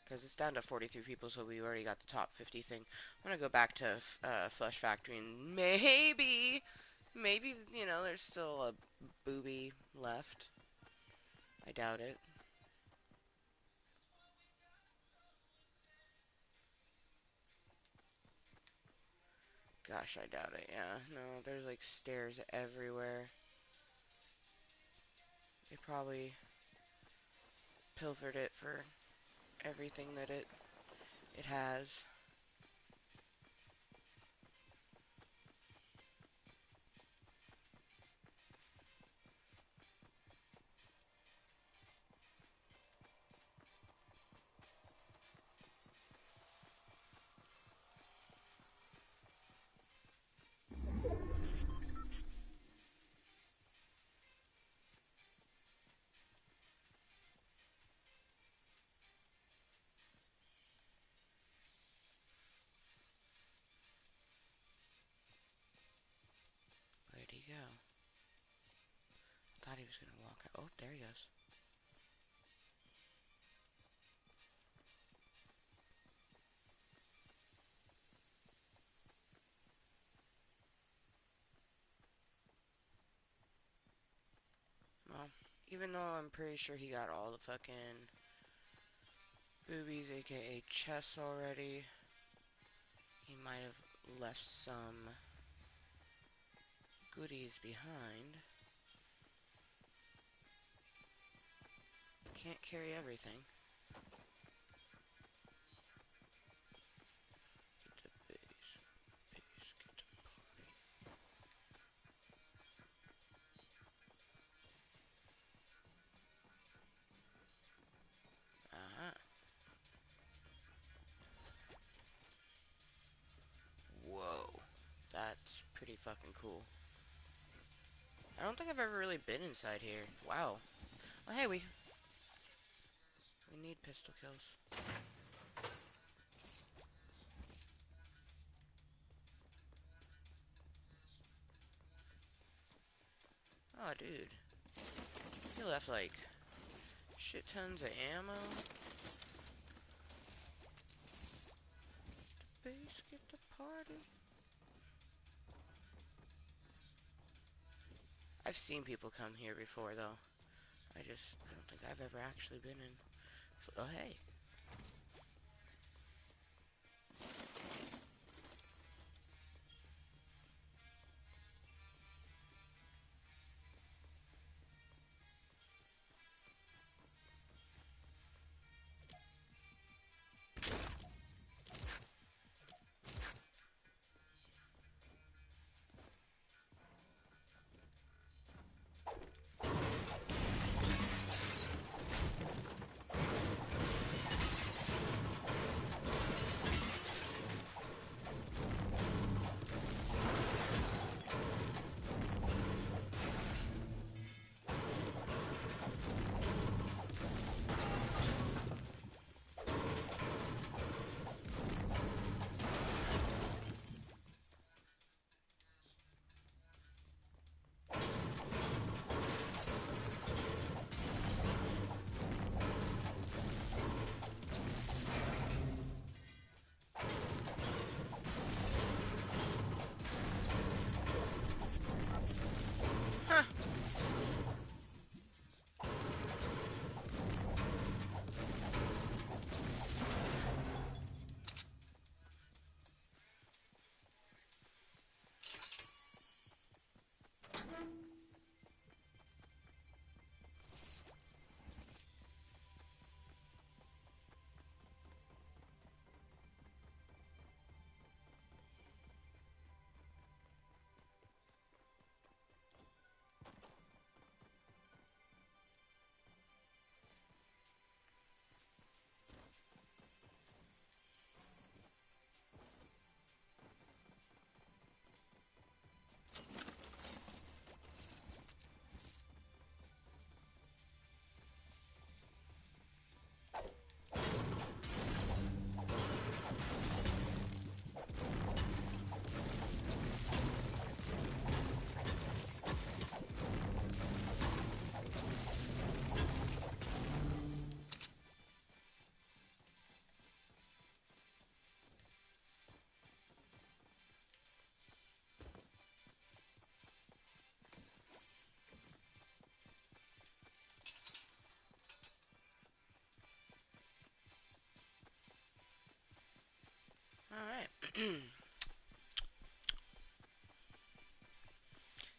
because it's down to 43 people, so we already got the top 50 thing. I'm gonna go back to Flush Factory and maybe, you know, there's still a booby left. I doubt it. Gosh, I doubt it, yeah. No, there's like stairs everywhere. They probably pilfered it for everything that it has. he go? Thought he was gonna walk out. Oh, there he goes. Well, even though I'm pretty sure he got all the fucking boobies, aka chests already, he might have left some goodies behind. Can't carry everything. Get the base, get the party. Uh-huh. Whoa. That's pretty fucking cool. I don't think I've ever really been inside here. Wow. Oh, hey, we need pistol kills. Oh, dude. He left, like, shit tons of ammo. The base, get the party. I've seen people come here before, though. I don't think I've ever actually been in. Oh, hey. Huh. Alright.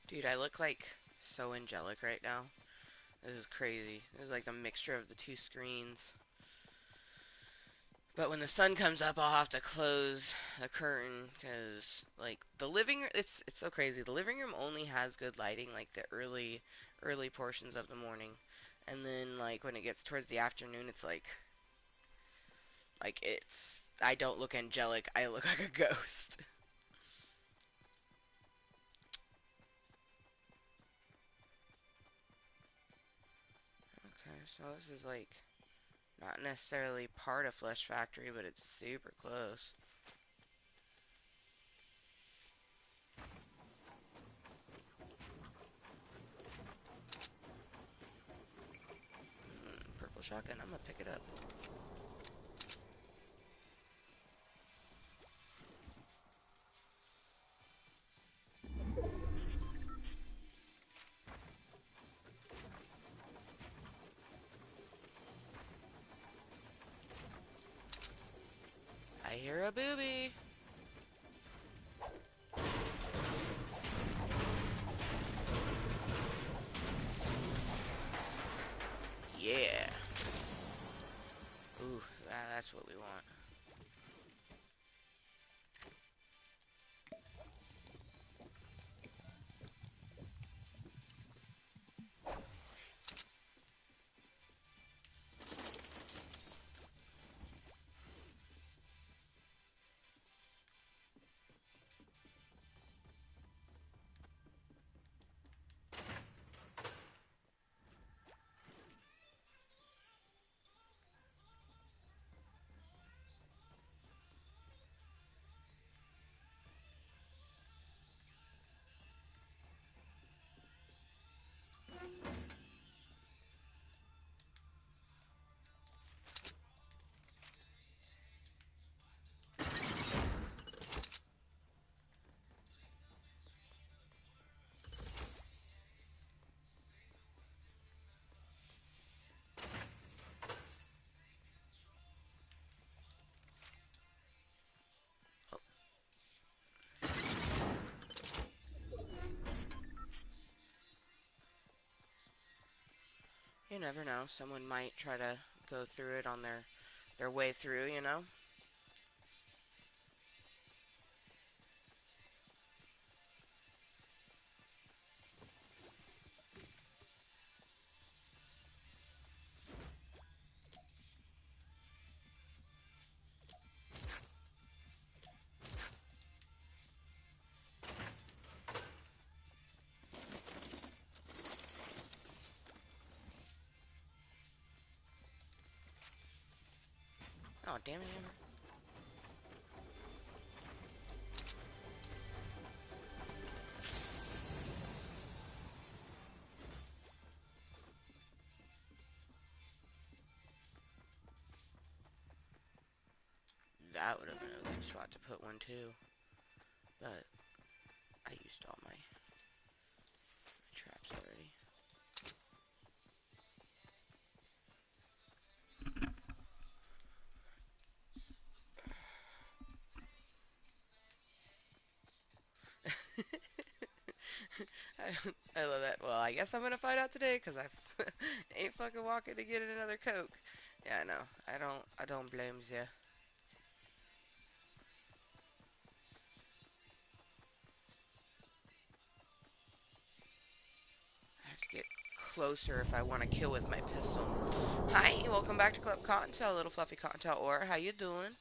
Dude, I look like so angelic right now. This is crazy. This is like a mixture of the two screens. But when the sun comes up, I'll have to close the curtain because, like, the living room, it's so crazy. The living room only has good lighting, like the early portions of the morning, and then like when it gets towards the afternoon, it's like it's I don't look angelic. I look like a ghost. Okay, so this is like not necessarily part of Flesh Factory, but it's super close. shotgun. I'm gonna pick it up. I hear a booby. Yeah. Ooh, that's what we want. You never know. Someone might try to go through it on their way through, you know? Oh, damn it, Hammer. That would have been a good spot to put one, too. But I used all my traps already. I love that. Well, I guess I'm gonna find out today, cause I ain't fucking walking to get another Coke. Yeah, I know. I don't blame ya. I have to get closer if I want to kill with my pistol. Hi, welcome back to Klub Kottontale, Little Fluffi Kottontale. Or how you doing?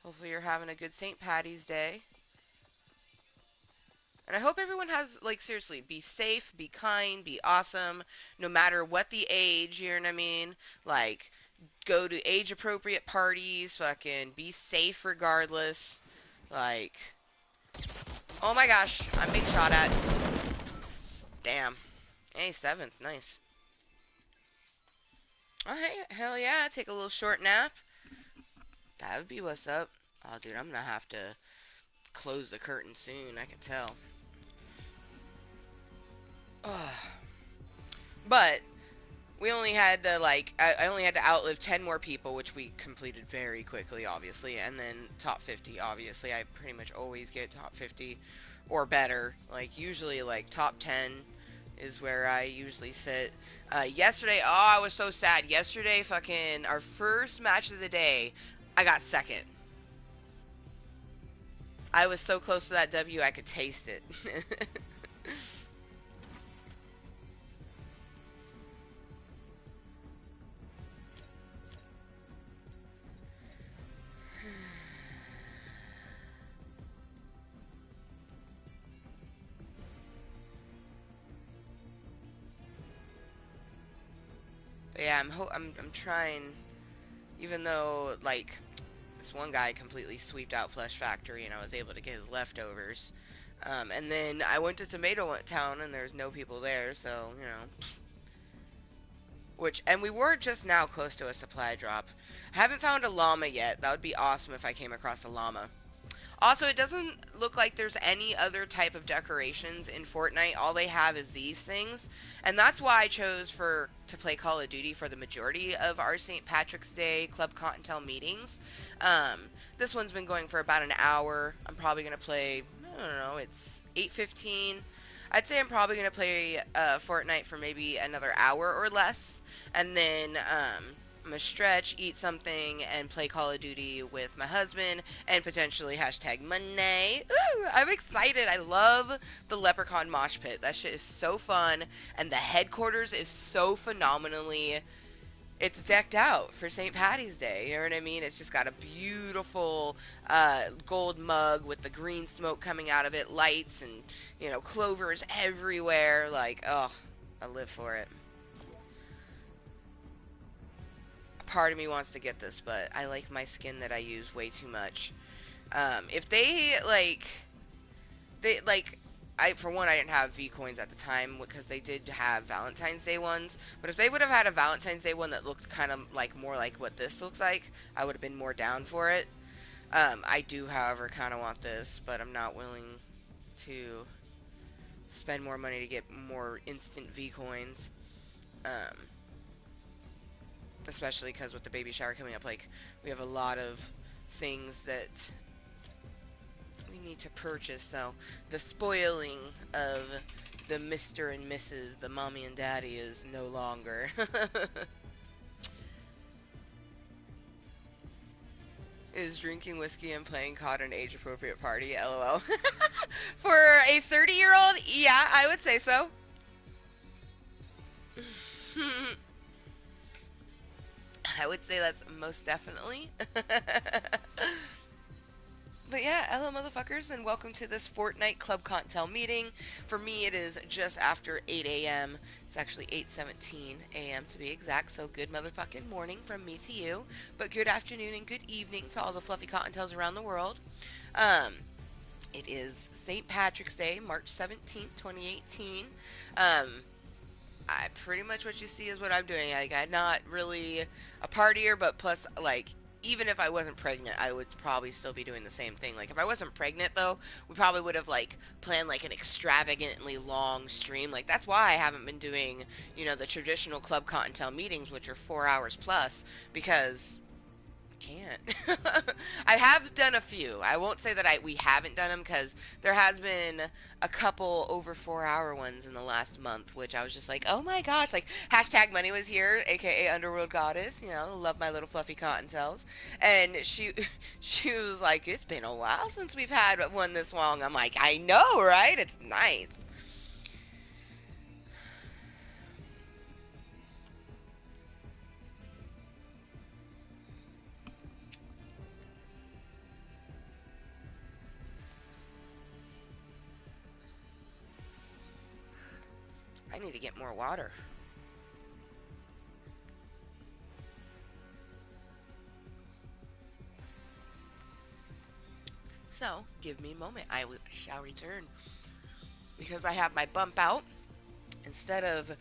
Hopefully you're having a good St. Patty's Day. And I hope everyone has, like, seriously, be safe, be kind, be awesome, no matter what the age, you know what I mean? Like, go to age-appropriate parties, fucking be safe regardless. Like, oh my gosh, I'm being shot at. Damn. Hey, 7th, nice. Oh, hey, hell yeah, take a little short nap. That would be what's up. Oh, dude, I'm gonna have to close the curtain soon, I can tell. Ugh. But we only had to, like, I only had to outlive 10 more people, which we completed very quickly, obviously, and then top 50, obviously. I pretty much always get top 50 or better. Like, usually, like, top 10 is where I usually sit. Yesterday, oh, I was so sad. Yesterday, fucking, our first match of the day, I got second. I was so close to that W, I could taste it. But yeah, I'm trying, even though, like, this one guy completely sweeped out Flesh Factory and I was able to get his leftovers. And then I went to Tomato Town and there's no people there, so, you know. And we were just now close to a supply drop. I haven't found a llama yet. That would be awesome if I came across a llama. Also, it doesn't look like there's any other type of decorations in Fortnite. All they have is these things. And that's why I chose to play Call of Duty for the majority of our St. Patrick's Day Klub Kottontale meetings. Um, this one's been going for about an hour. I'm probably going to play, I don't know, it's 8:15. I'd say I'm probably going to play Fortnite for maybe another hour or less. And then I'm going to stretch, eat something, and play Call of Duty with my husband, and potentially hashtag Monday. Ooh, I'm excited. I love the Leprechaun Mosh Pit. That shit is so fun, and the headquarters is so phenomenally... It's decked out for St. Patty's Day, you know what I mean? It's just got a beautiful gold mug with the green smoke coming out of it, lights, and, you know, clovers everywhere. Like, oh, I live for it. Part of me wants to get this, but I like my skin that I use way too much. If they, for one, I didn't have V coins at the time because they did have Valentine's Day ones. But if they would have had a Valentine's Day one that looked kind of like more like what this looks like, I would have been more down for it. I do, however, kind of want this, but I'm not willing to spend more money to get more instant V coins. Especially because with the baby shower coming up, like, we have a lot of things that we need to purchase, so the spoiling of the Mr. and Mrs., the mommy and daddy, is no longer. Is drinking whiskey and playing COD an age-appropriate party? LOL. For a 30-year-old, yeah, I would say so. I would say that's most definitely. But yeah, hello motherfuckers, and welcome to this Fortnite Klub Kottontale meeting. For me, it is just after 8 a.m. It's actually 8:17 a.m. to be exact, so good motherfucking morning from me to you. But good afternoon and good evening to all the fluffy Kottontales around the world. It is St. Patrick's Day, March 17th, 2018. I pretty much what you see is what I'm doing. Like, I'm not really a partier, but plus, like, even if I wasn't pregnant, I would probably still be doing the same thing. Like, if I wasn't pregnant, though, we probably would have, like, planned, like, an extravagantly long stream. Like, that's why I haven't been doing, you know, the traditional Klub Kottontale meetings, which are 4 hours plus, because can't. I have done a few. I won't say that we haven't done them, because there has been a couple over 4 hour ones in the last month, which I was just like, oh my gosh, like hashtag Money was here, aka Underworld Goddess, you know, love my little fluffy Kottontales, and she was like, it's been a while since we've had one this long. I'm like, I know, right? It's nice. I need to get more water. So, give me a moment. I shall return. Because I have my bump out. Instead of,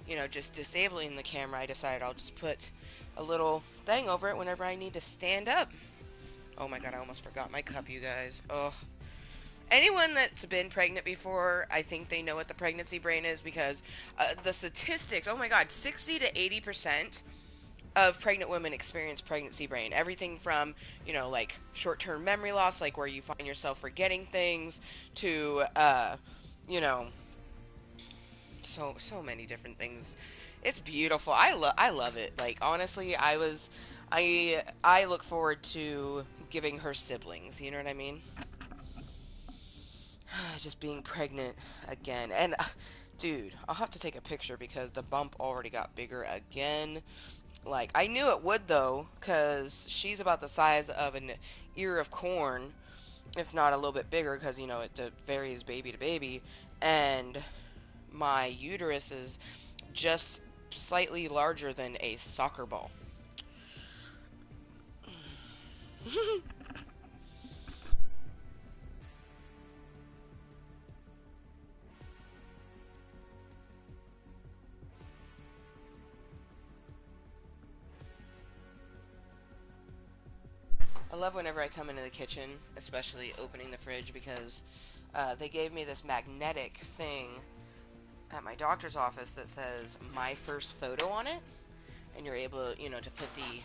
you know, just disabling the camera, I decided I'll just put a little thing over it whenever I need to stand up. Oh my god, I almost forgot my cup, you guys. Ugh. Anyone that's been pregnant before, I think they know what the pregnancy brain is, because the statistics, oh my god, 60 to 80% of pregnant women experience pregnancy brain. Everything from, you know, like short-term memory loss, like where you find yourself forgetting things, to, you know, so many different things. It's beautiful. I love it. Like, honestly, I look forward to giving her siblings, you know what I mean? Just being pregnant again. And dude, I'll have to take a picture because the bump already got bigger again. Like, I knew it would, though, because she's about the size of an ear of corn, if not a little bit bigger, because, you know, it varies baby to baby. And my uterus is just slightly larger than a soccer ball. I love whenever I come into the kitchen, especially opening the fridge, because they gave me this magnetic thing at my doctor's office that says my first photo on it, and you're able, you know, to put the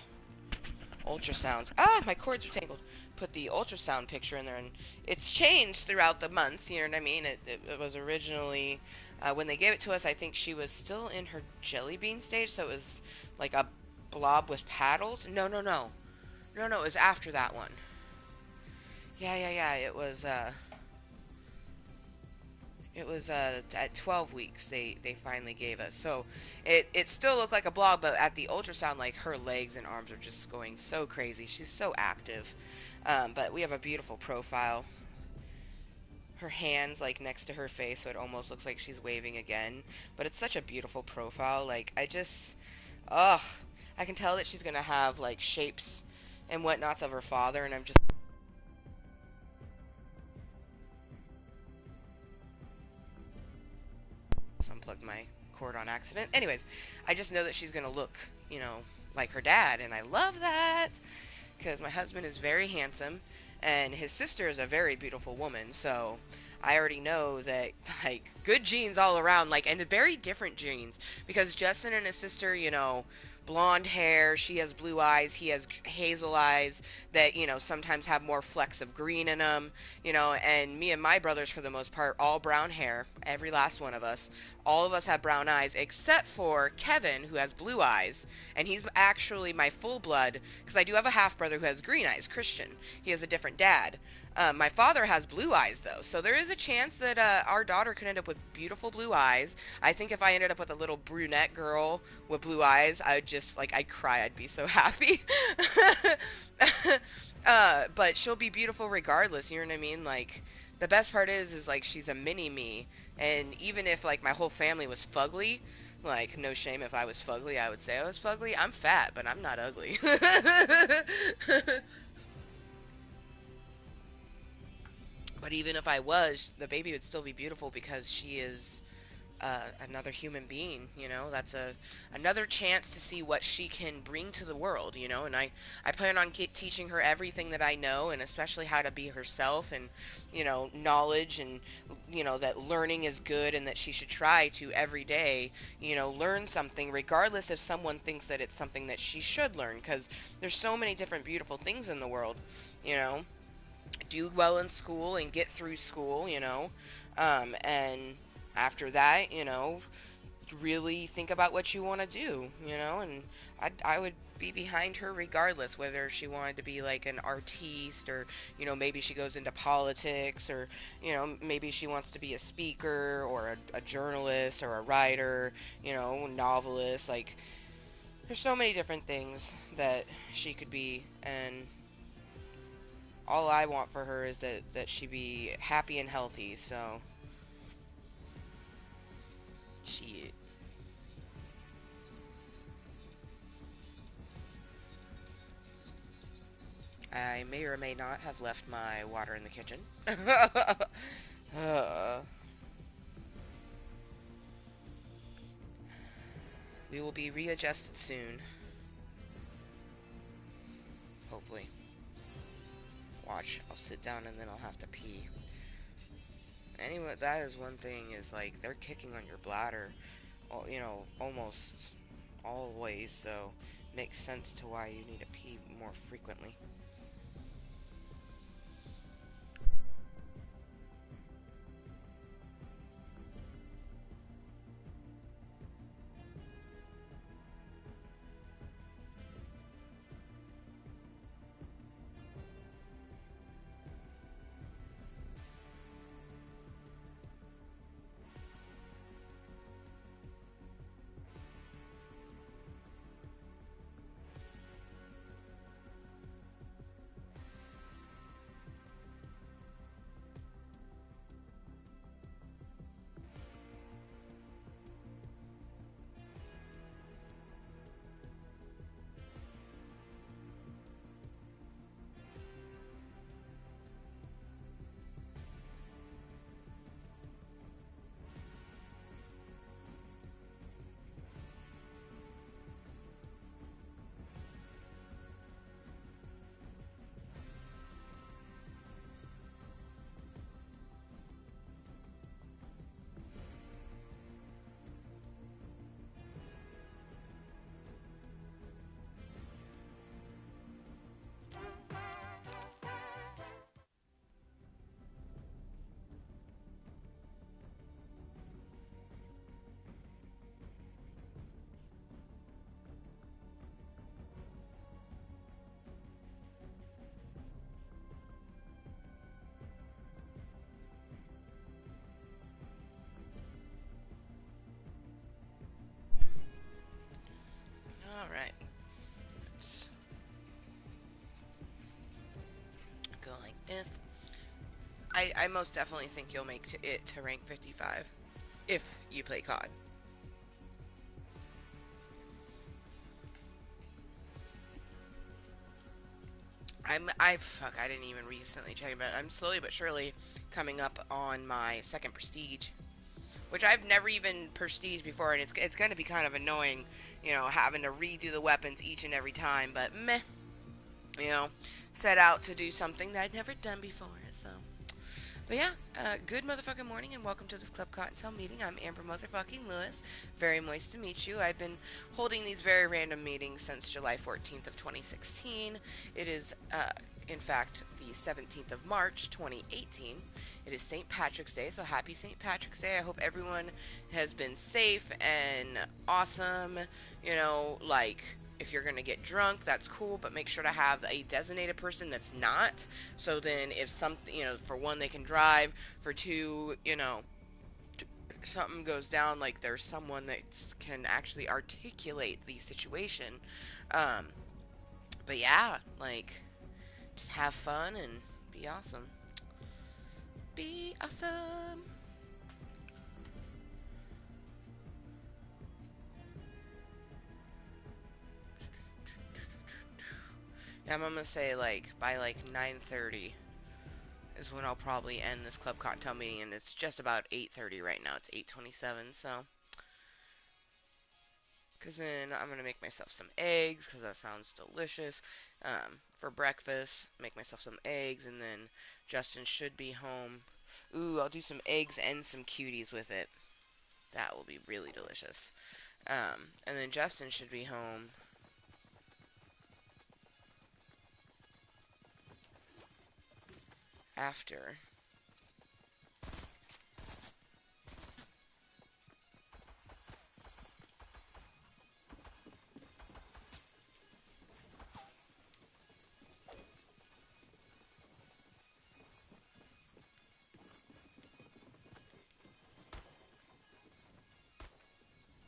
ultrasounds. Ah, my cords are tangled. Put the ultrasound picture in there, and it's changed throughout the months. You know what I mean? It was originally when they gave it to us. I think she was still in her jelly bean stage, so it was like a blob with paddles. No, no, no, no, no. It was after that one. Yeah, yeah, yeah. It was at 12 weeks they finally gave us. So it still looked like a blob, but at the ultrasound, like, her legs and arms are just going so crazy. She's so active. But we have a beautiful profile. Her hands like next to her face, so it almost looks like she's waving again. But it's such a beautiful profile. Like, ugh, I can tell that she's gonna have like shapes and whatnots of her father, and I'm just unplugged my cord on accident. Anyways, I just know that she's gonna look, you know, like her dad, and I love that because my husband is very handsome, and his sister is a very beautiful woman. So I already know that, like, good genes all around, like, and very different genes, because Justin and his sister, you know, blonde hair, she has blue eyes, he has hazel eyes that, you know, sometimes have more flecks of green in them, you know, and me and my brothers, for the most part, all brown hair, every last one of us. All of us have brown eyes except for Kevin, who has blue eyes, and he's actually my full blood, because I do have a half brother who has green eyes, Christian. He has a different dad. My father has blue eyes, though, so there is a chance that our daughter could end up with beautiful blue eyes. I think if I ended up with a little brunette girl with blue eyes, I would just, like, I'd cry. I'd be so happy. But she'll be beautiful regardless, you know what I mean? Like, the best part is like, she's a mini-me, and even if, like, my whole family was fugly, like, no shame if I was fugly, I would say I was fugly. I'm fat, but I'm not ugly. But even if I was, the baby would still be beautiful because she is another human being. You know, that's another chance to see what she can bring to the world. You know, and I plan on teaching her everything that I know, and especially how to be herself, and, you know, knowledge, and, you know, that learning is good, and that she should try to every day, you know, learn something, regardless if someone thinks that it's something that she should learn, because there's so many different beautiful things in the world. You know, do well in school and get through school, you know, and after that, you know, really think about what you want to do, you know, and I would be behind her regardless, whether she wanted to be like an artiste, or, you know, maybe she goes into politics, or, you know, maybe she wants to be a speaker, or a journalist, or a writer, you know, novelist. Like, there's so many different things that she could be, and all I want for her is that she be happy and healthy. So she I may or may not have left my water in the kitchen. uh, we will be readjusted soon, hopefully. Watch, I'll sit down and then I'll have to pee. Anyway, that is one thing, is like, they're kicking on your bladder, you know, almost always, so makes sense to why you need to pee more frequently. Alright. Let's go like this. I most definitely think you'll make it to rank 55 if you play COD. I didn't even recently check, but I'm slowly but surely coming up on my second prestige, which I've never even prestiged before, and it's going to be kind of annoying, you know, having to redo the weapons each and every time, but meh, you know, set out to do something that I'd never done before, so. But yeah, good motherfucking morning and welcome to this Klub Kottontale meeting. I'm Amber motherfucking Lewis. Very moist to meet you. I've been holding these very random meetings since July 14th of 2016. It is, in fact, the 17th of March, 2018. It is St. Patrick's Day, so happy St. Patrick's Day. I hope everyone has been safe and awesome, you know, like, if you're gonna get drunk, that's cool, but make sure to have a designated person that's not. So then, if something, you know, for one, they can drive. For two, you know, something goes down, like there's someone that can actually articulate the situation. Um, but yeah, like, just have fun and be awesome. Be awesome. Yeah, I'm gonna say, like, by like 9:30 is when I'll probably end this Klub Kottontale meeting, and it's just about 8:30 right now. It's 8:27, so. Because then I'm going to make myself some eggs, because that sounds delicious. For breakfast, make myself some eggs, and then Justin should be home. Ooh, I'll do some eggs and some cuties with it. That will be really delicious. And then Justin should be home after.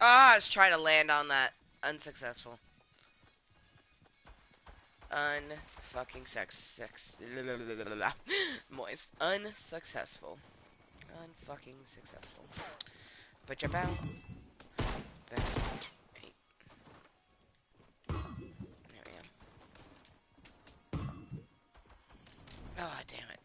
Ah, I was trying to land on that. Unsuccessful. Unfucking moist. Unsuccessful. Unfucking successful. But you're bound. There we go. Oh, damn it.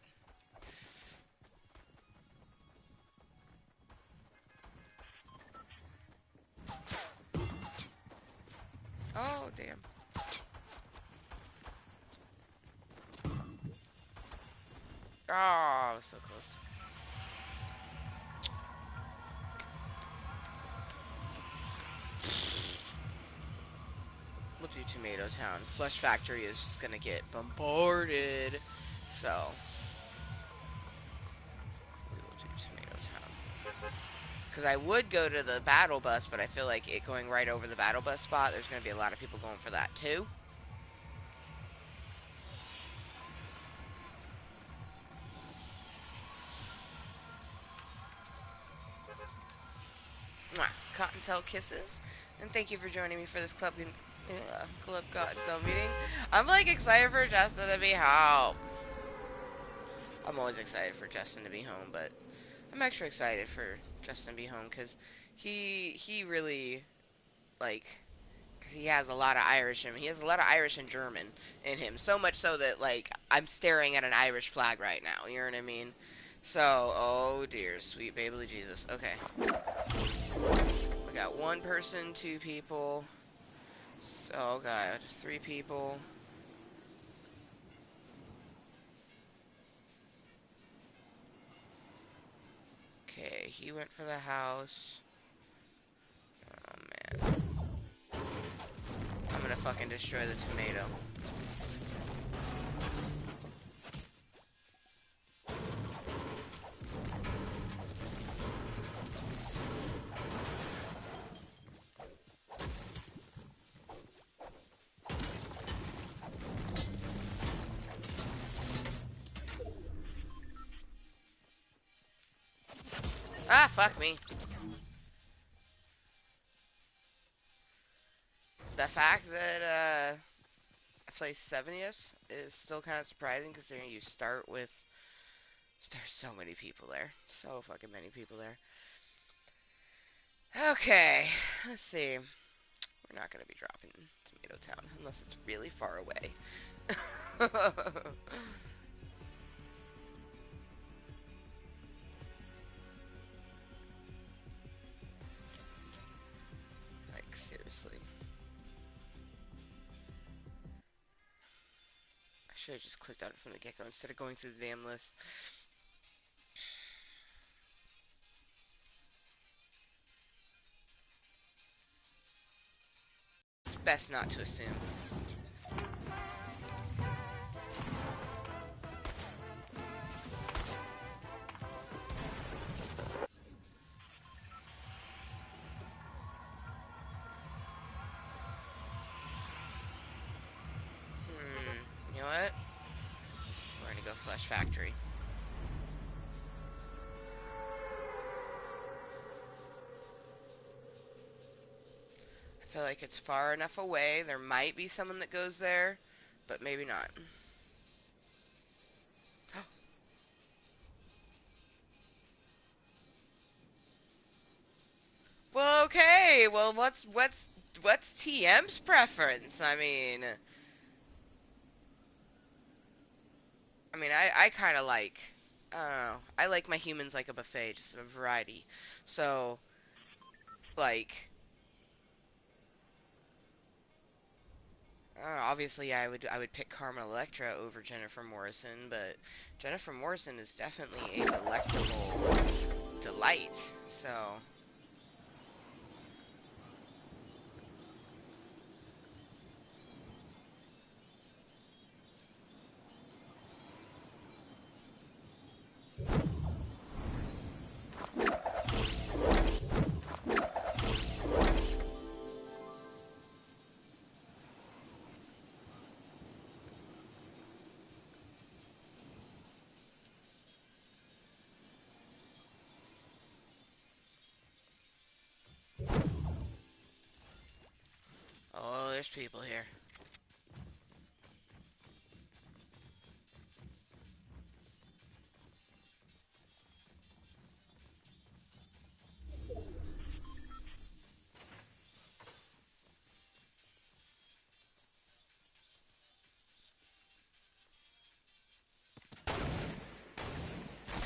Oh, damn. Oh, so close. We'll do Tomato Town. Flesh Factory is just gonna get bombarded. So, we will do Tomato Town. Because I would go to the battle bus, but I feel like it going right over the battle bus spot, there's gonna be a lot of people going for that too. Mwah. Kottontale kisses. And thank you for joining me for this Klub Kottontale meeting. I'm like excited for Justin to be home. I'm always excited for Justin to be home, but I'm extra excited for Justin to be home because he really, like, cause he has a lot of Irish in him. He has a lot of Irish and German in him. So much so that, like, I'm staring at an Irish flag right now. You know what I mean? So, oh dear, sweet baby Jesus. Okay. We got one person, two people. Oh god, 3 people. Okay, he went for the house. Oh man. I'm gonna fucking destroy the tomato. Ah, fuck me. the fact that I play 70th is still kind of surprising considering you start with. There's so many people there. So fucking many people there. Okay, let's see. We're not gonna be dropping Tomato Town unless it's really far away. Like, seriously. I should have just clicked on it from the get-go instead of going through the damn list. It's best not to assume. You know what? We're gonna go Flesh Factory. I feel like it's far enough away. There might be someone that goes there, but maybe not. Well, okay. Well, what's TM's preference? I kind of like. I don't know. I like my humans like a buffet, just a variety. So, like, obviously, I would pick Carmen Electra over Jennifer Morrison, but Jennifer Morrison is definitely a delectable delight. So. Oh, there's people here.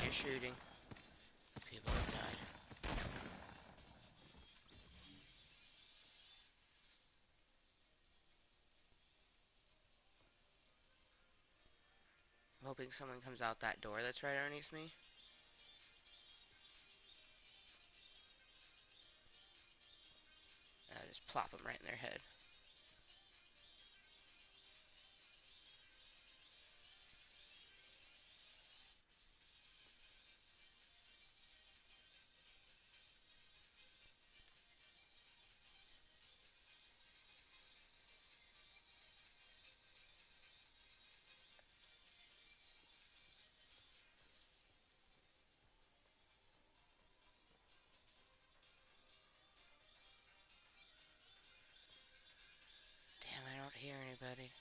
You're shooting. People have died. I'm hoping someone comes out that door that's right underneath me. And I just plop them right in their head. Damn, I don't hear anybody.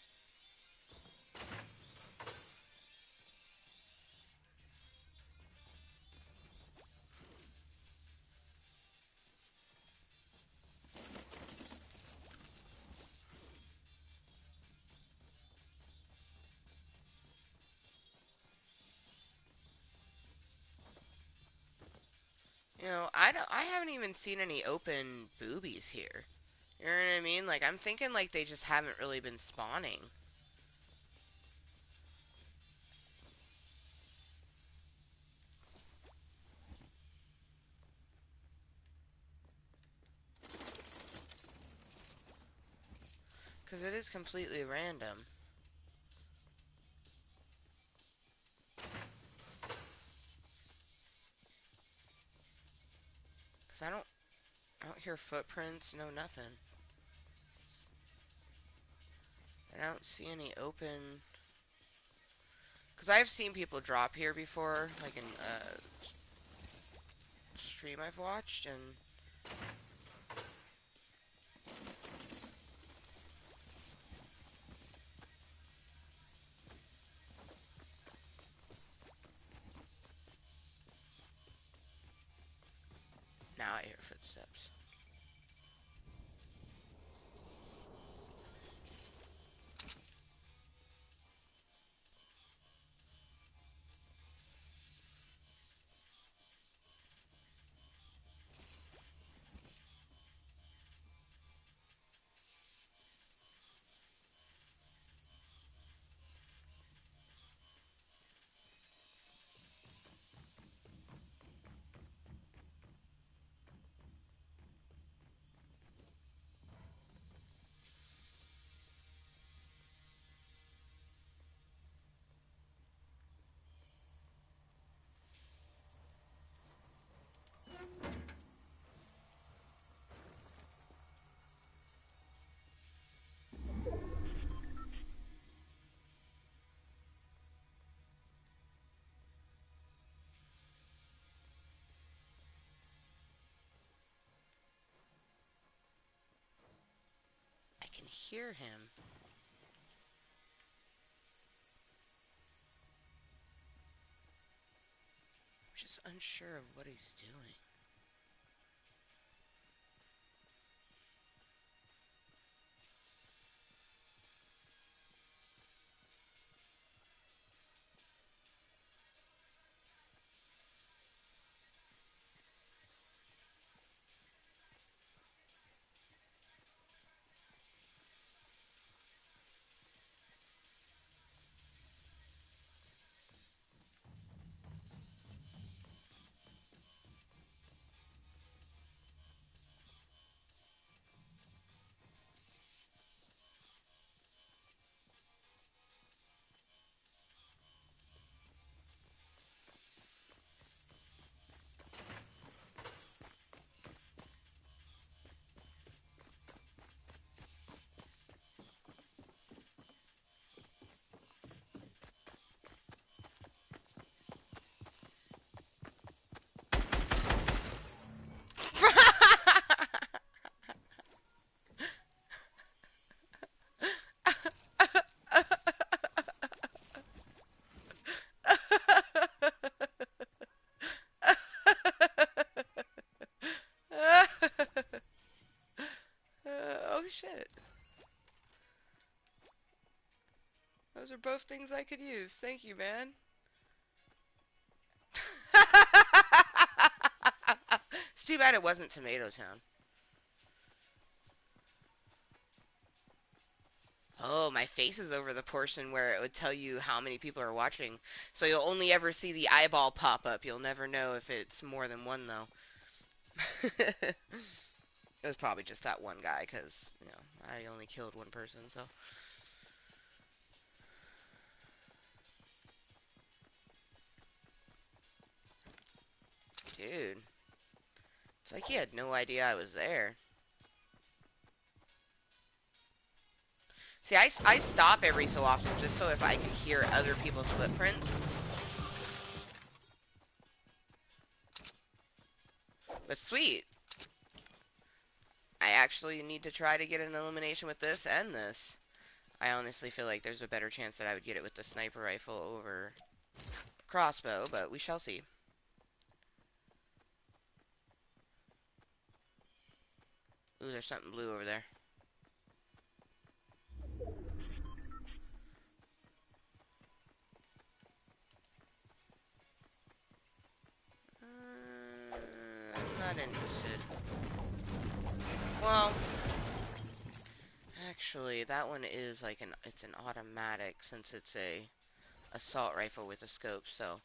You know, I haven't even seen any open boobies here. You know what I mean? Like, I'm thinking like they just haven't really been spawning. Because it is completely random. Because I don't hear footprints, no nothing. I don't see any open... Because I've seen people drop here before, like in stream I've watched, and Now I hear footsteps. I can hear him. I'm just unsure of what he's doing. Oh shit. Those are both things I could use. Thank you, man. It's too bad it wasn't Tomato Town. Oh, my face is over the portion where it would tell you how many people are watching. So you'll only ever see the eyeball pop up. You'll never know if it's more than one, though. It was probably just that one guy, because, you know, I only killed one person, so. Dude. It's like he had no idea I was there. See, I stop every so often just so if I can hear other people's footprints. But sweet. I actually need to try to get an elimination with this and this. I honestly feel like there's a better chance that I would get it with the sniper rifle over crossbow, but we shall see. Ooh, there's something blue over there. I'm not interested. Well, actually, that one is like it's an automatic since it's a assault rifle with a scope, so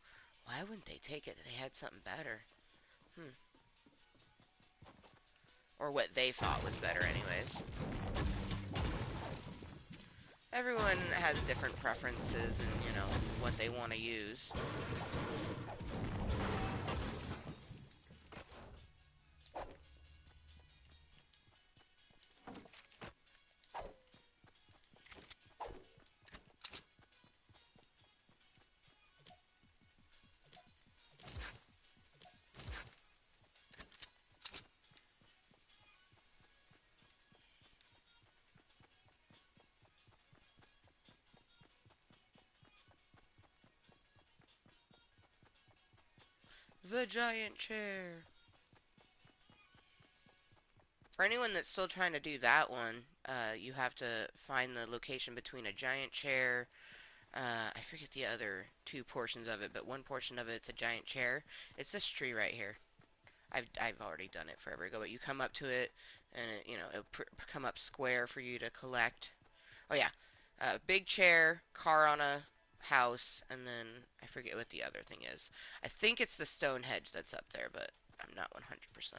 why wouldn't they take it? They had something better. Or what they thought was better anyways. Everyone has different preferences and, you know, what they want to use. The giant chair. For anyone that's still trying to do that one, you have to find the location between a giant chair. I forget the other two portions of it, but one portion of it's a giant chair. It's this tree right here. I've already done it forever ago, but you come up to it, and it'll come up square for you to collect. Oh yeah, big chair, car on a house, and then I forget what the other thing is. I think it's the stone hedge that's up there, but I'm not 100%.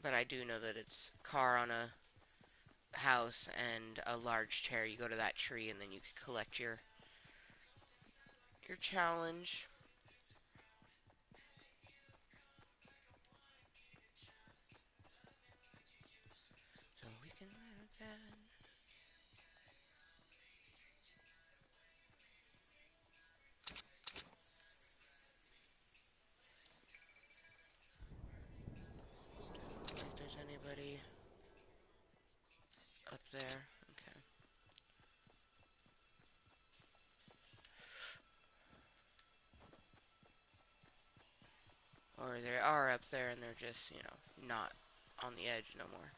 But I do know that it's car on a house and a large chair. You go to that tree, and then you can collect your challenge. So we can win again. If there's anybody up there. Okay. Or they are up there and they're just, not on the edge no more.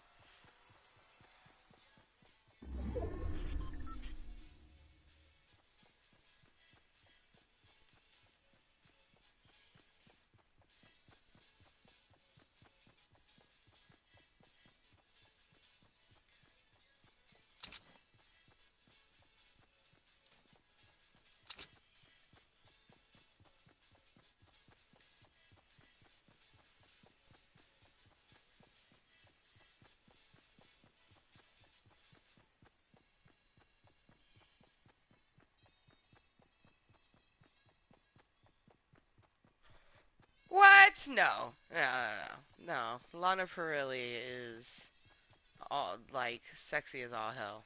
What? No. No, no, no. No. Lana Perilli is all, like, sexy as all hell.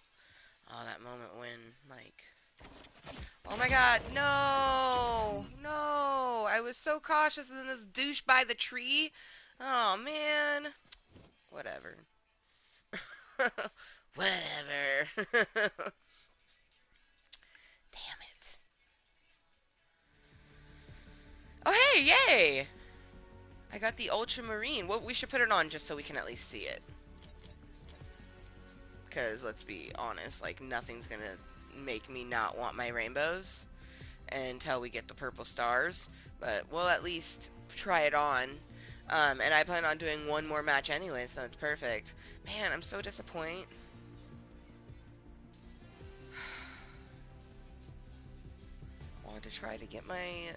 Oh, that moment when, like... Oh my god, no! No! I was so cautious and then this douche by the tree. Oh, man. Whatever. Whatever. Damn it. Oh, hey, yay! I got the ultramarine. Well, we should put it on just so we can at least see it. Because, let's be honest, like, nothing's gonna make me not want my rainbows until we get the purple stars. But we'll at least try it on. And I plan on doing one more match anyway, so it's perfect. Man, I'm so disappointed. I wanted to try to get my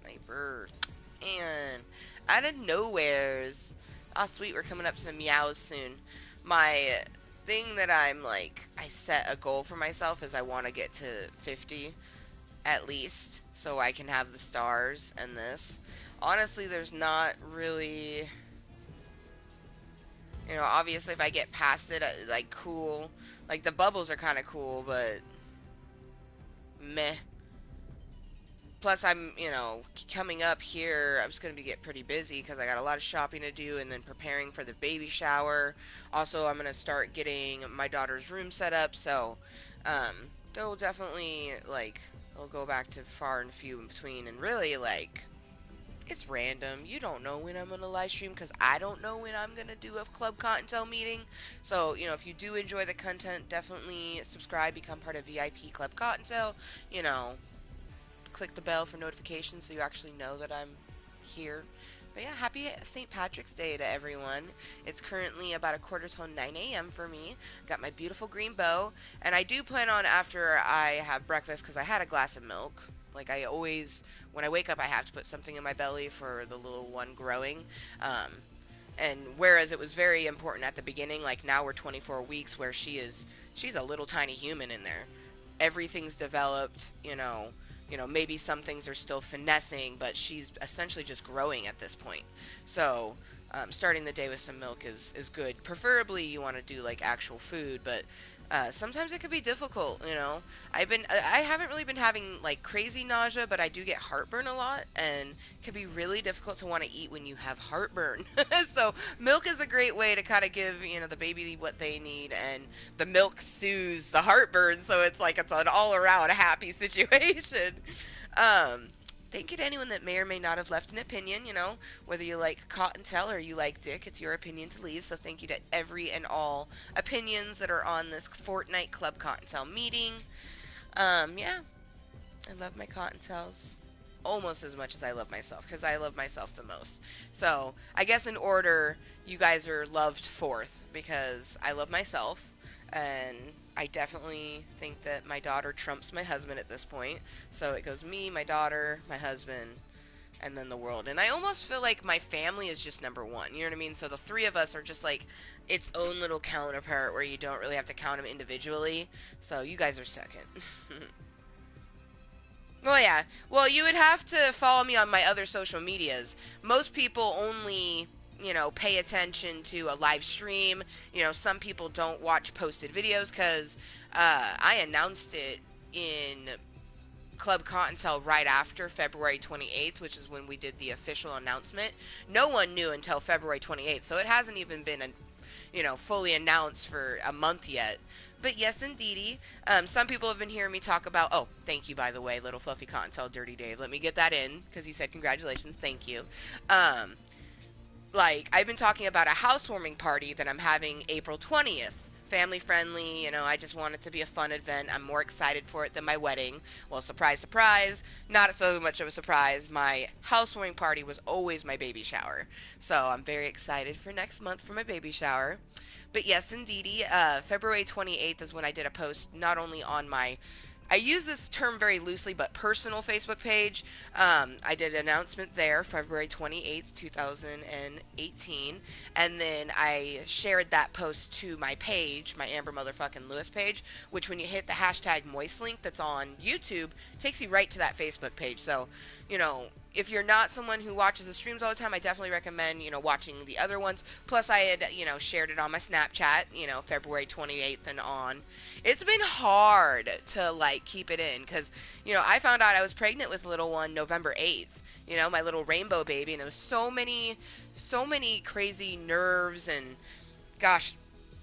sniper. And out of nowheres. Ah, sweet, we're coming up to the meows soon. My thing that I'm like, I set a goal for myself is I want to get to 50 at least, so I can have the stars and this. Honestly, there's not really, obviously if I get past it, like, cool. Like, the bubbles are kind of cool, but meh. Plus, I'm, coming up here, I'm just going to get pretty busy because I got a lot of shopping to do and then preparing for the baby shower. Also, I'm going to start getting my daughter's room set up, so there will definitely, like, I'll go back to far and few in between. And really, like, it's random. You don't know when I'm going to live stream because I don't know when I'm going to do a Klub Kottontale meeting. So, if you do enjoy the content, definitely subscribe, become part of VIP Klub Kottontale, click the bell for notifications so you actually know that I'm here. But yeah, happy St. Patrick's Day to everyone. It's currently about a quarter till 9 a.m. for me. Got my beautiful green bow. And I do plan on, after I have breakfast, because I had a glass of milk. Like, I always, when I wake up, I have to put something in my belly for the little one growing. And whereas it was very important at the beginning, like now we're 24 weeks where she's a little tiny human in there. Everything's developed, maybe some things are still finessing, but she's essentially just growing at this point. So, starting the day with some milk is good. Preferably, you want to do like actual food, but sometimes it could be difficult. I haven't really been having like crazy nausea, but I do get heartburn a lot, and it can be really difficult to want to eat when you have heartburn. So, milk is a great way to kind of give the baby what they need, and the milk soothes the heartburn, so it's like it's an all around happy situation. Um, Thank you to anyone that may or may not have left an opinion, you know, whether you like Cottontale or you like Dick, it's your opinion to leave. So thank you to every and all opinions that are on this Fortnite Klub Kottontale meeting. Yeah, I love my Kottontales almost as much as I love myself, because I love myself the most. So I guess in order, you guys are loved fourth, because I love myself, and I definitely think that my daughter trumps my husband at this point. So it goes me, my daughter, my husband, and then the world. And I almost feel like my family is just number one. You know what I mean? So the three of us are just like its own little counterpart where you don't really have to count them individually. So you guys are second. Well, yeah. Well, you would have to follow me on my other social medias. Most people only, you know, pay attention to a live stream. You know, some people don't watch posted videos because I announced it in Klub Kottontale right after February 28th, which is when we did the official announcement. No one knew until February 28th, so it hasn't even been, you know, fully announced for a month yet. But yes, indeedy. Some people have been hearing me talk about. Oh, thank you, by the way, Little Fluffy Kottontale, Dirty Dave. Let me get that in because he said congratulations. Thank you. Um, like I've been talking about a housewarming party that I'm having April 20th. Family friendly, you know, I just want it to be a fun event. I'm more excited for it than my wedding. Well, surprise, surprise, not so much of a surprise. My housewarming party was always my baby shower. So I'm very excited for next month for my baby shower. But yes, indeedy, February 28th is when I did a post not only on my I use this term very loosely, but personal Facebook page. I did an announcement there, February 28th, 2018. And then I shared that post to my page, my Amber Motherfucking Lewis page, which when you hit the hashtag Mooiisstt link that's on YouTube, takes you right to that Facebook page. So, you know, if you're not someone who watches the streams all the time, I definitely recommend, you know, watching the other ones. Plus, I had, you know, shared it on my Snapchat, you know, February 28th and on. It's been hard to, like, keep it in because, you know, I found out I was pregnant with little one November 8th, you know, my little rainbow baby, and it was so many crazy nerves and, gosh,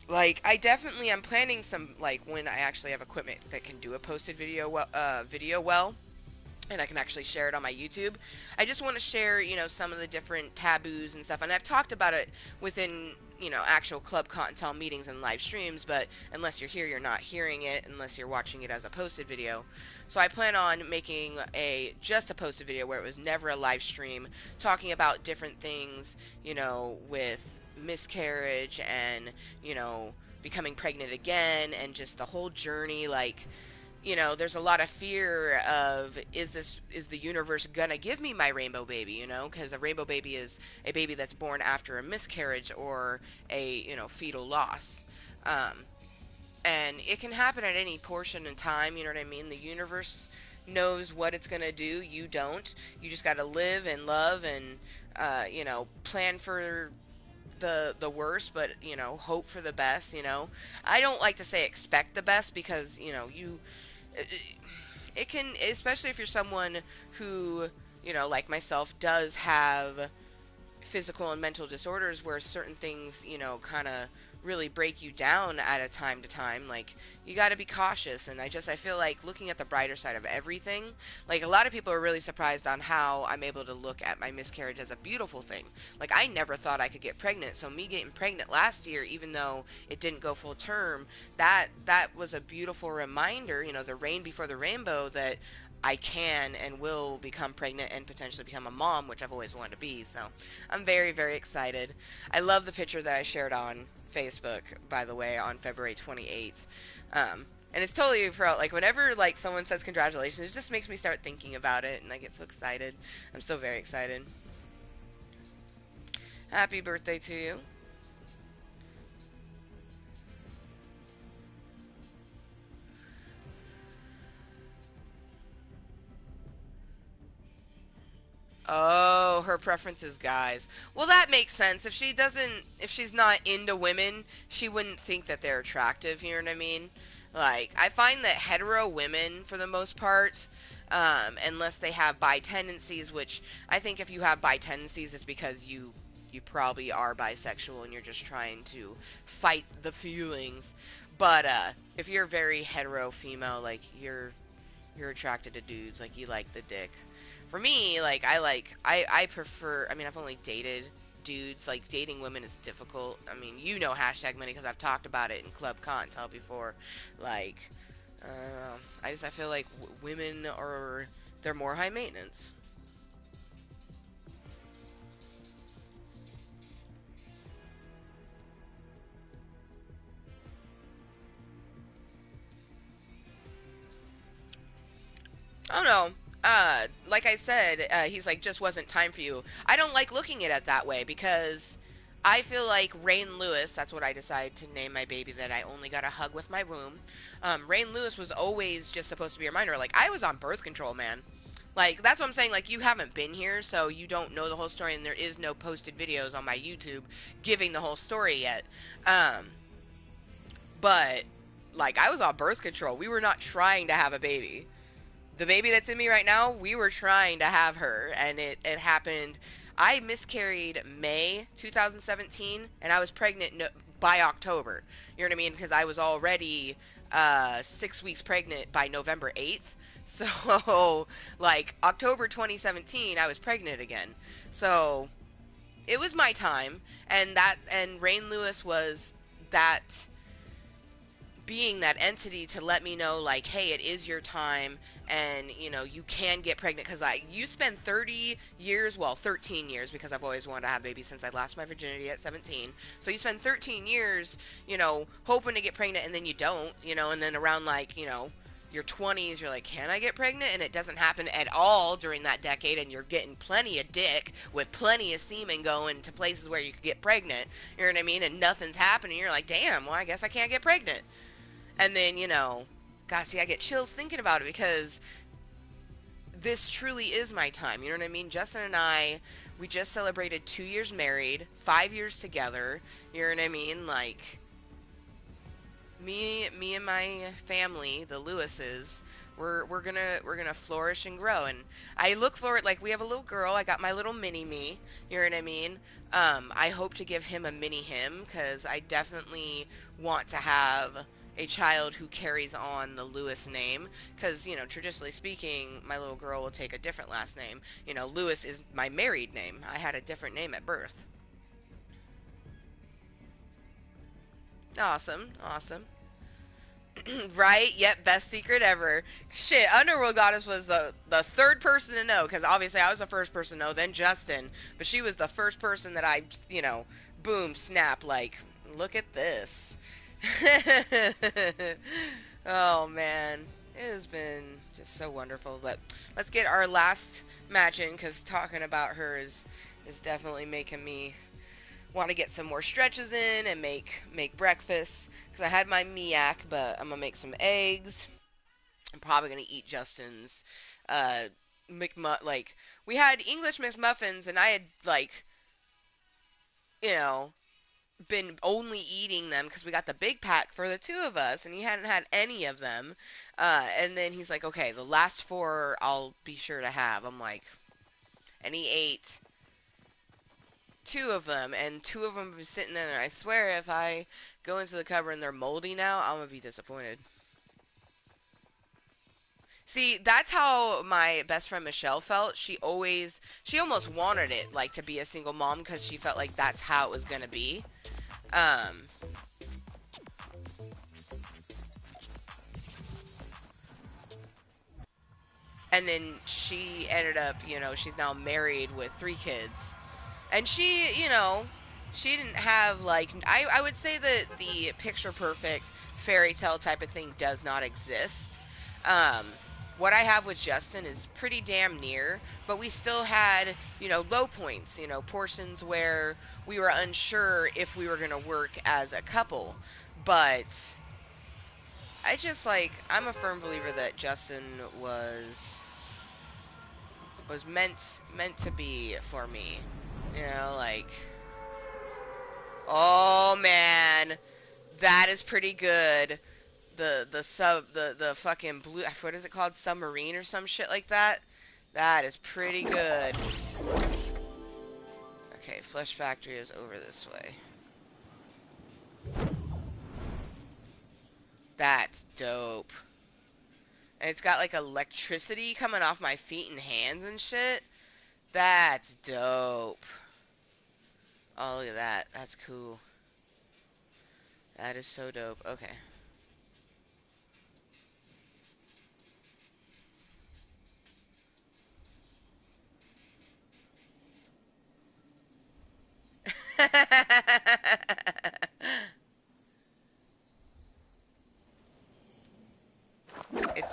like, I'm planning some, like, when I actually have equipment that can do a posted video well, and I can actually share it on my YouTube. I just want to share, you know, some of the different taboos and stuff. And I've talked about it within, you know, actual Klub Kottontale meetings and live streams, but unless you're here, you're not hearing it unless you're watching it as a posted video. So I plan on making just a posted video where it was never a live stream, talking about different things, you know, with miscarriage and, you know, becoming pregnant again and just the whole journey, like, you know, there's a lot of fear of is the universe gonna give me my rainbow baby, you know, because a rainbow baby is a baby that's born after a miscarriage or a, you know, fetal loss. um, and it can happen at any portion in time, you know what I mean? The universe knows what it's gonna do, you don't. You just gotta live and love and you know, plan for the worst, but, you know, hope for the best, you know. I don't like to say expect the best because, you know, it can, especially if you're someone who, you know, like myself, does have physical and mental disorders where certain things, you know, kind of really break you down at a time to time. Like, you got to be cautious. And I feel like looking at the brighter side of everything, like, a lot of people are really surprised on how I'm able to look at my miscarriage as a beautiful thing. Like, I never thought I could get pregnant. So me getting pregnant last year, even though it didn't go full term, that was a beautiful reminder, you know, the rain before the rainbow, that I can and will become pregnant and potentially become a mom, which I've always wanted to be. So I'm very, very excited. I love the picture that I shared on Facebook, by the way, on February 28th. And it's totally for, like, whenever, like, someone says congratulations, it just makes me start thinking about it, and I get so excited. I'm so very excited. Happy birthday to you. Oh, her preference is guys. Well, that makes sense. If she's not into women, she wouldn't think that they're attractive, you know what I mean? Like, I find that hetero women, for the most part, unless they have bi tendencies, which I think if you have bi tendencies, it's because you probably are bisexual and you're just trying to fight the feelings. But if you're very hetero female, like, you're attracted to dudes, like you like the dick. For me, like I prefer. I mean, I've only dated dudes. Like dating women is difficult. I mean, you know hashtag money because I've talked about it in Klub Kottontale before. Like, I feel like women are they're more high maintenance. I don't know. Like I said, he's like, just wasn't time for you. I don't like looking at it that way because I feel like Rain Lewis, that's what I decided to name my baby that I only got a hug with my womb. Rain Lewis was always just supposed to be a reminder. Like, I was on birth control, man. Like, that's what I'm saying. Like, you haven't been here, so you don't know the whole story, and there is no posted videos on my YouTube giving the whole story yet. Um, but, like, I was on birth control. We were not trying to have a baby. The baby that's in me right now, we were trying to have her, and it happened. I miscarried May 2017, and I was pregnant by October. You know what I mean? Because I was already 6 weeks pregnant by November 8th. So, like, October 2017, I was pregnant again. So, it was my time, and Rain Lewis was that being that entity to let me know, like, hey, it is your time, and you know you can get pregnant, because you spend 30 years, well, 13 years, because I've always wanted to have babies since I lost my virginity at 17. So you spend 13 years, hoping to get pregnant, and then you don't, and then around, like, your 20s, you're like, can I get pregnant? And it doesn't happen at all during that decade, and you're getting plenty of dick with plenty of semen going to places where you could get pregnant. You know what I mean? And nothing's happening. You're like, damn, well, I guess I can't get pregnant. And then, God, see, I get chills thinking about it because this truly is my time. You know what I mean? Justin and I, we just celebrated 2 years married, 5 years together. You know what I mean? Like, me and my family, the Lewises, we're gonna flourish and grow. And I look forward, like, we have a little girl. I got my little mini me. You know what I mean? I hope to give him a mini him, because I definitely want to have a child who carries on the Lewis name, because traditionally speaking, my little girl will take a different last name. Lewis is my married name. I had a different name at birth. Awesome, awesome. Right? Yep, best secret ever. Shit, Underworld Goddess was the third person to know, because obviously I was the first person to know, then Justin, but she was the first person that boom, snap, like, look at this. Oh, man. It has been just so wonderful, but let's get our last match in, because talking about her is definitely making me want to get some more stretches in and make breakfast, because I had my miak, but I'm gonna make some eggs. I'm probably gonna eat Justin's uh like, we had English McMuffins, and I had, like, you know been only eating them because we got the big pack for the two of us, and he hadn't had any of them. And then he's like, okay, the last four I'll be sure to have. I'm like, and he ate two of them, and two of them were sitting there. I swear, if I go into the cupboard and they're moldy now, I'm gonna be disappointed. See, that's how my best friend Michelle felt. She almost wanted it, like, to be a single mom, because she felt like that's how it was gonna be. Um, and then she ended up, she's now married with 3 kids. And she didn't have, like, I would say that the picture perfect fairy tale type of thing does not exist. Um, what I have with Justin is pretty damn near, but we still had, low points, portions where we were unsure if we were going to work as a couple. But I'm a firm believer that Justin was meant to be for me. Like, oh man, that is pretty good. The fucking blue, what is it called, submarine or some shit like that. That is pretty good. Okay, Flesh Factory is over this way. That's dope. And it's got like electricity coming off my feet and hands and shit. That's dope. Oh, look at that. That's cool. That is so dope. Okay.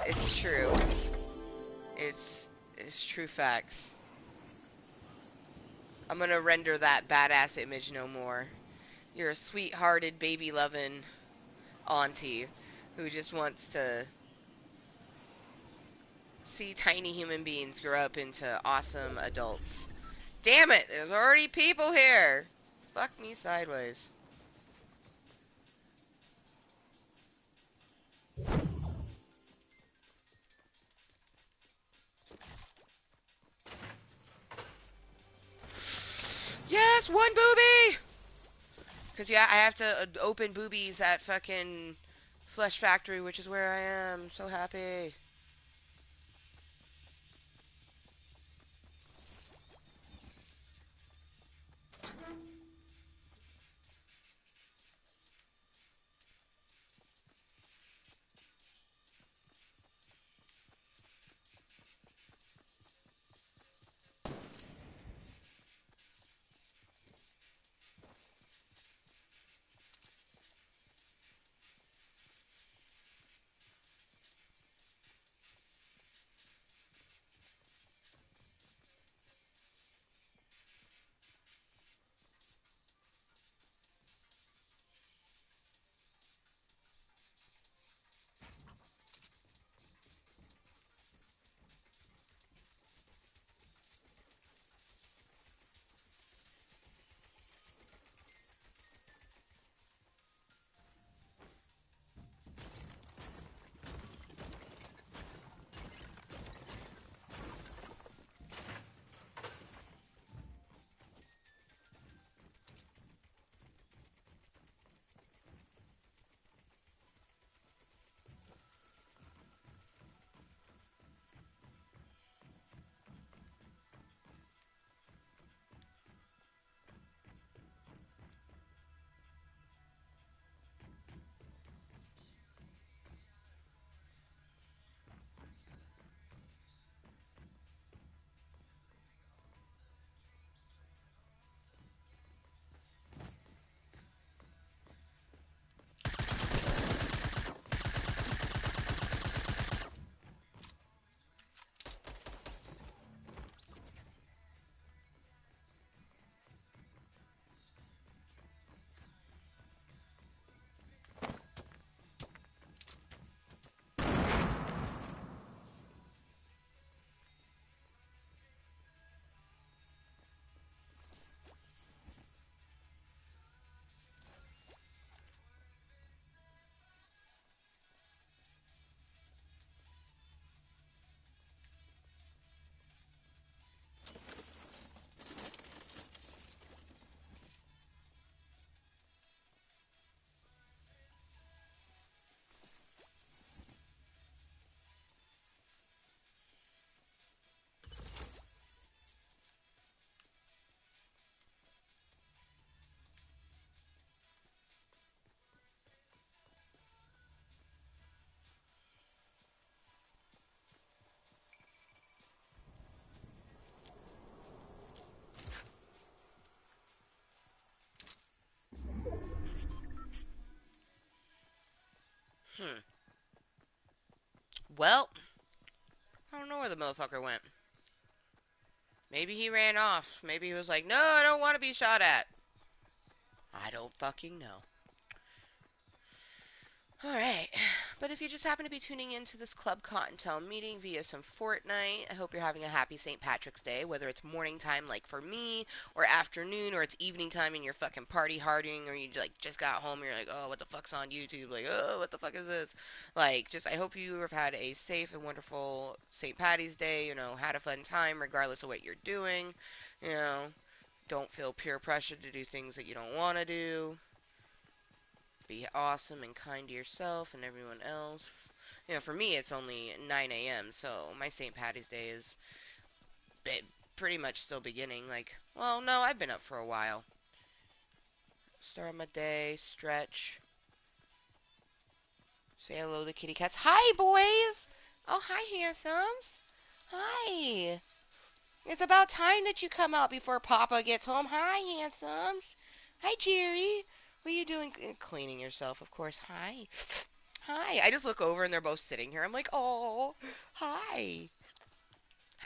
It's true. It's true facts. I'm gonna render that badass image no more. You're a sweet-hearted, baby-loving auntie who just wants to see tiny human beings grow up into awesome adults. Damn it! There's already people here! Fuck me sideways. Yes! One booby! Because, yeah, I have to open boobies at fucking Flesh Factory, which is where I am. So happy. Hmm. Well, I don't know where the motherfucker went. Maybe he ran off. Maybe he was like, no, I don't want to be shot at. I don't fucking know. Alright, but if you just happen to be tuning into this Klub Kottontale meeting via some Fortnite, I hope you're having a happy St. Patrick's Day, whether it's morning time like for me, or afternoon, or it's evening time and you're fucking party harding, or you like just got home and you're like, oh, what the fuck's on YouTube? Like, oh, what the fuck is this? Like, just I hope you have had a safe and wonderful St. Patty's Day, had a fun time regardless of what you're doing, you know, don't feel peer pressure to do things that you don't want to do. Be awesome and kind to yourself and everyone else. You know, for me, it's only 9 a.m., so my St. Patty's Day is pretty much still beginning. Like, well, no, I've been up for a while. Start my day, stretch, say hello to kitty cats. Hi, boys! Oh, hi, handsomes. Hi. It's about time that you come out before Papa gets home. Hi, handsomes. Hi, Jerry. What are you doing? Cleaning yourself, of course. Hi. Hi. I just look over and they're both sitting here. I'm like, oh, hi.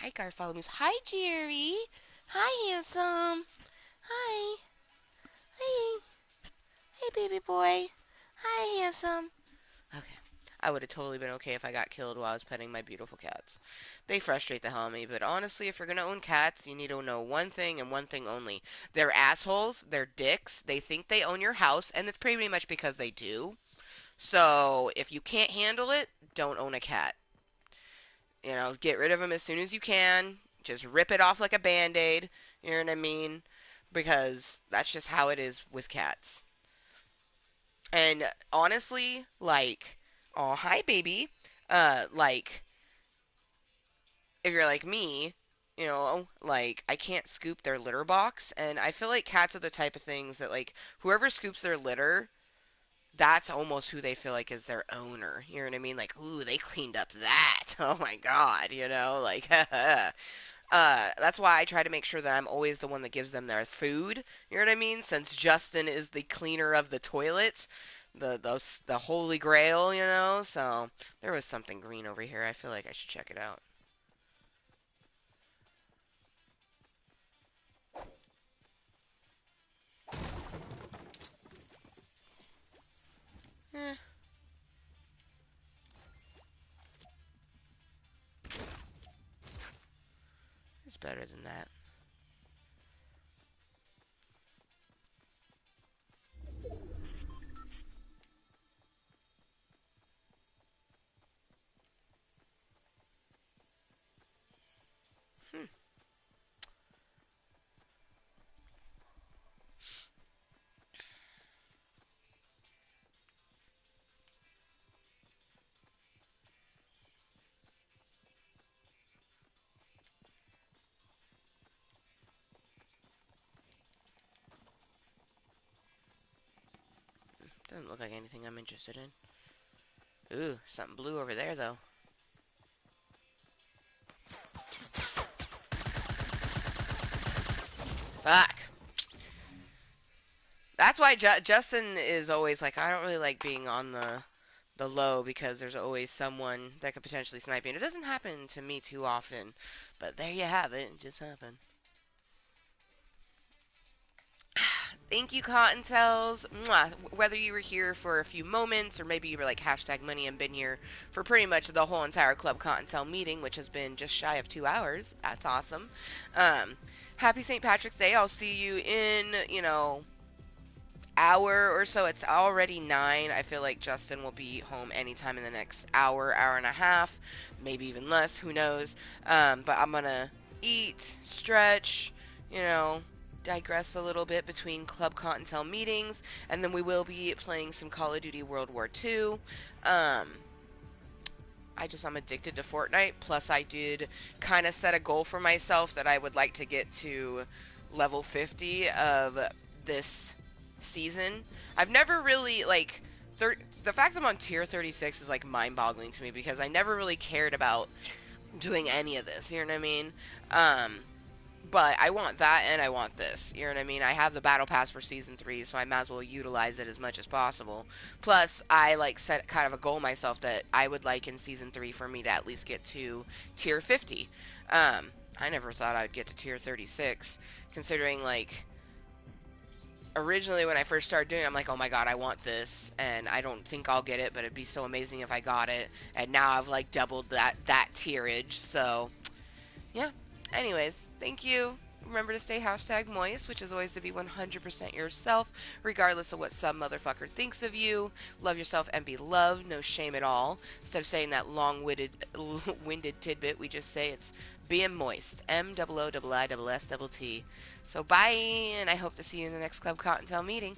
Hi, Garfollow. Hi, Jerry. Hi, handsome. Hi. Hey. Hey, baby boy. Hi, handsome. Okay. I would have totally been okay if I got killed while I was petting my beautiful cats. They frustrate the hell out of me, but honestly, if you're gonna own cats, you need to know one thing and one thing only. They're assholes, they're dicks, they think they own your house, and it's pretty much because they do. So, if you can't handle it, don't own a cat. You know, get rid of them as soon as you can. Just rip it off like a band-aid, you know what I mean? Because that's just how it is with cats. And honestly, like, oh, hi, baby. Like, if you're like me, you know, like, I can't scoop their litter box, and I feel like cats are the type of things that, like, whoever scoops their litter, that's almost who they feel like is their owner. You know what I mean? Like, ooh, they cleaned up that. Oh my god, you know, like, that's why I try to make sure that I'm always the one that gives them their food. You know what I mean? Since Justin is the cleaner of the toilets, the holy grail, you know. So there was something green over here. I feel like I should check it out. Eh, it's better than that. Hmm. Doesn't look like anything I'm interested in. Ooh, something blue over there though. Fuck. That's why Justin is always like, I don't really like being on the low because there's always someone that could potentially snipe me. And it doesn't happen to me too often, but there you have it. It just happened. Thank you, Cottontales. Mwah. Whether you were here for a few moments or maybe you were like hashtag money and been here for pretty much the whole entire Klub Kottontale meeting, which has been just shy of 2 hours. That's awesome. Um, Happy St. Patrick's Day. I'll see you in, hour or so. It's already 9. I feel like Justin will be home anytime in the next hour, hour and a half, maybe even less. Who knows? But I'm gonna eat, stretch, you know, digress a little bit between Klub Kottontale meetings, and then we will be playing some Call of Duty World War II. Um, I'm addicted to Fortnite. Plus, I did kind of set a goal for myself that I would like to get to level 50 of this season. I've never really like the fact I'm on tier 36 is like mind-boggling to me because I never really cared about doing any of this. You know what I mean? Um, but I want that and I want this. You know what I mean? I have the battle pass for season 3, so I might as well utilize it as much as possible. Plus, I like set kind of a goal myself that I would like in season 3 for me to at least get to tier 50. I never thought I'd get to tier 36, considering like originally when I first started doing it, I'm like, oh my god, I want this, and I don't think I'll get it, but it'd be so amazing if I got it. And now I've like doubled that tierage, so yeah. Anyways, thank you. Remember to stay hashtag Mooiisstt, which is always to be 100% yourself, regardless of what some motherfucker thinks of you. Love yourself and be loved, no shame at all. Instead of saying that long-winded winded tidbit, we just say it's being moist. MOOISSST. So bye, and I hope to see you in the next Klub Kottontale meeting.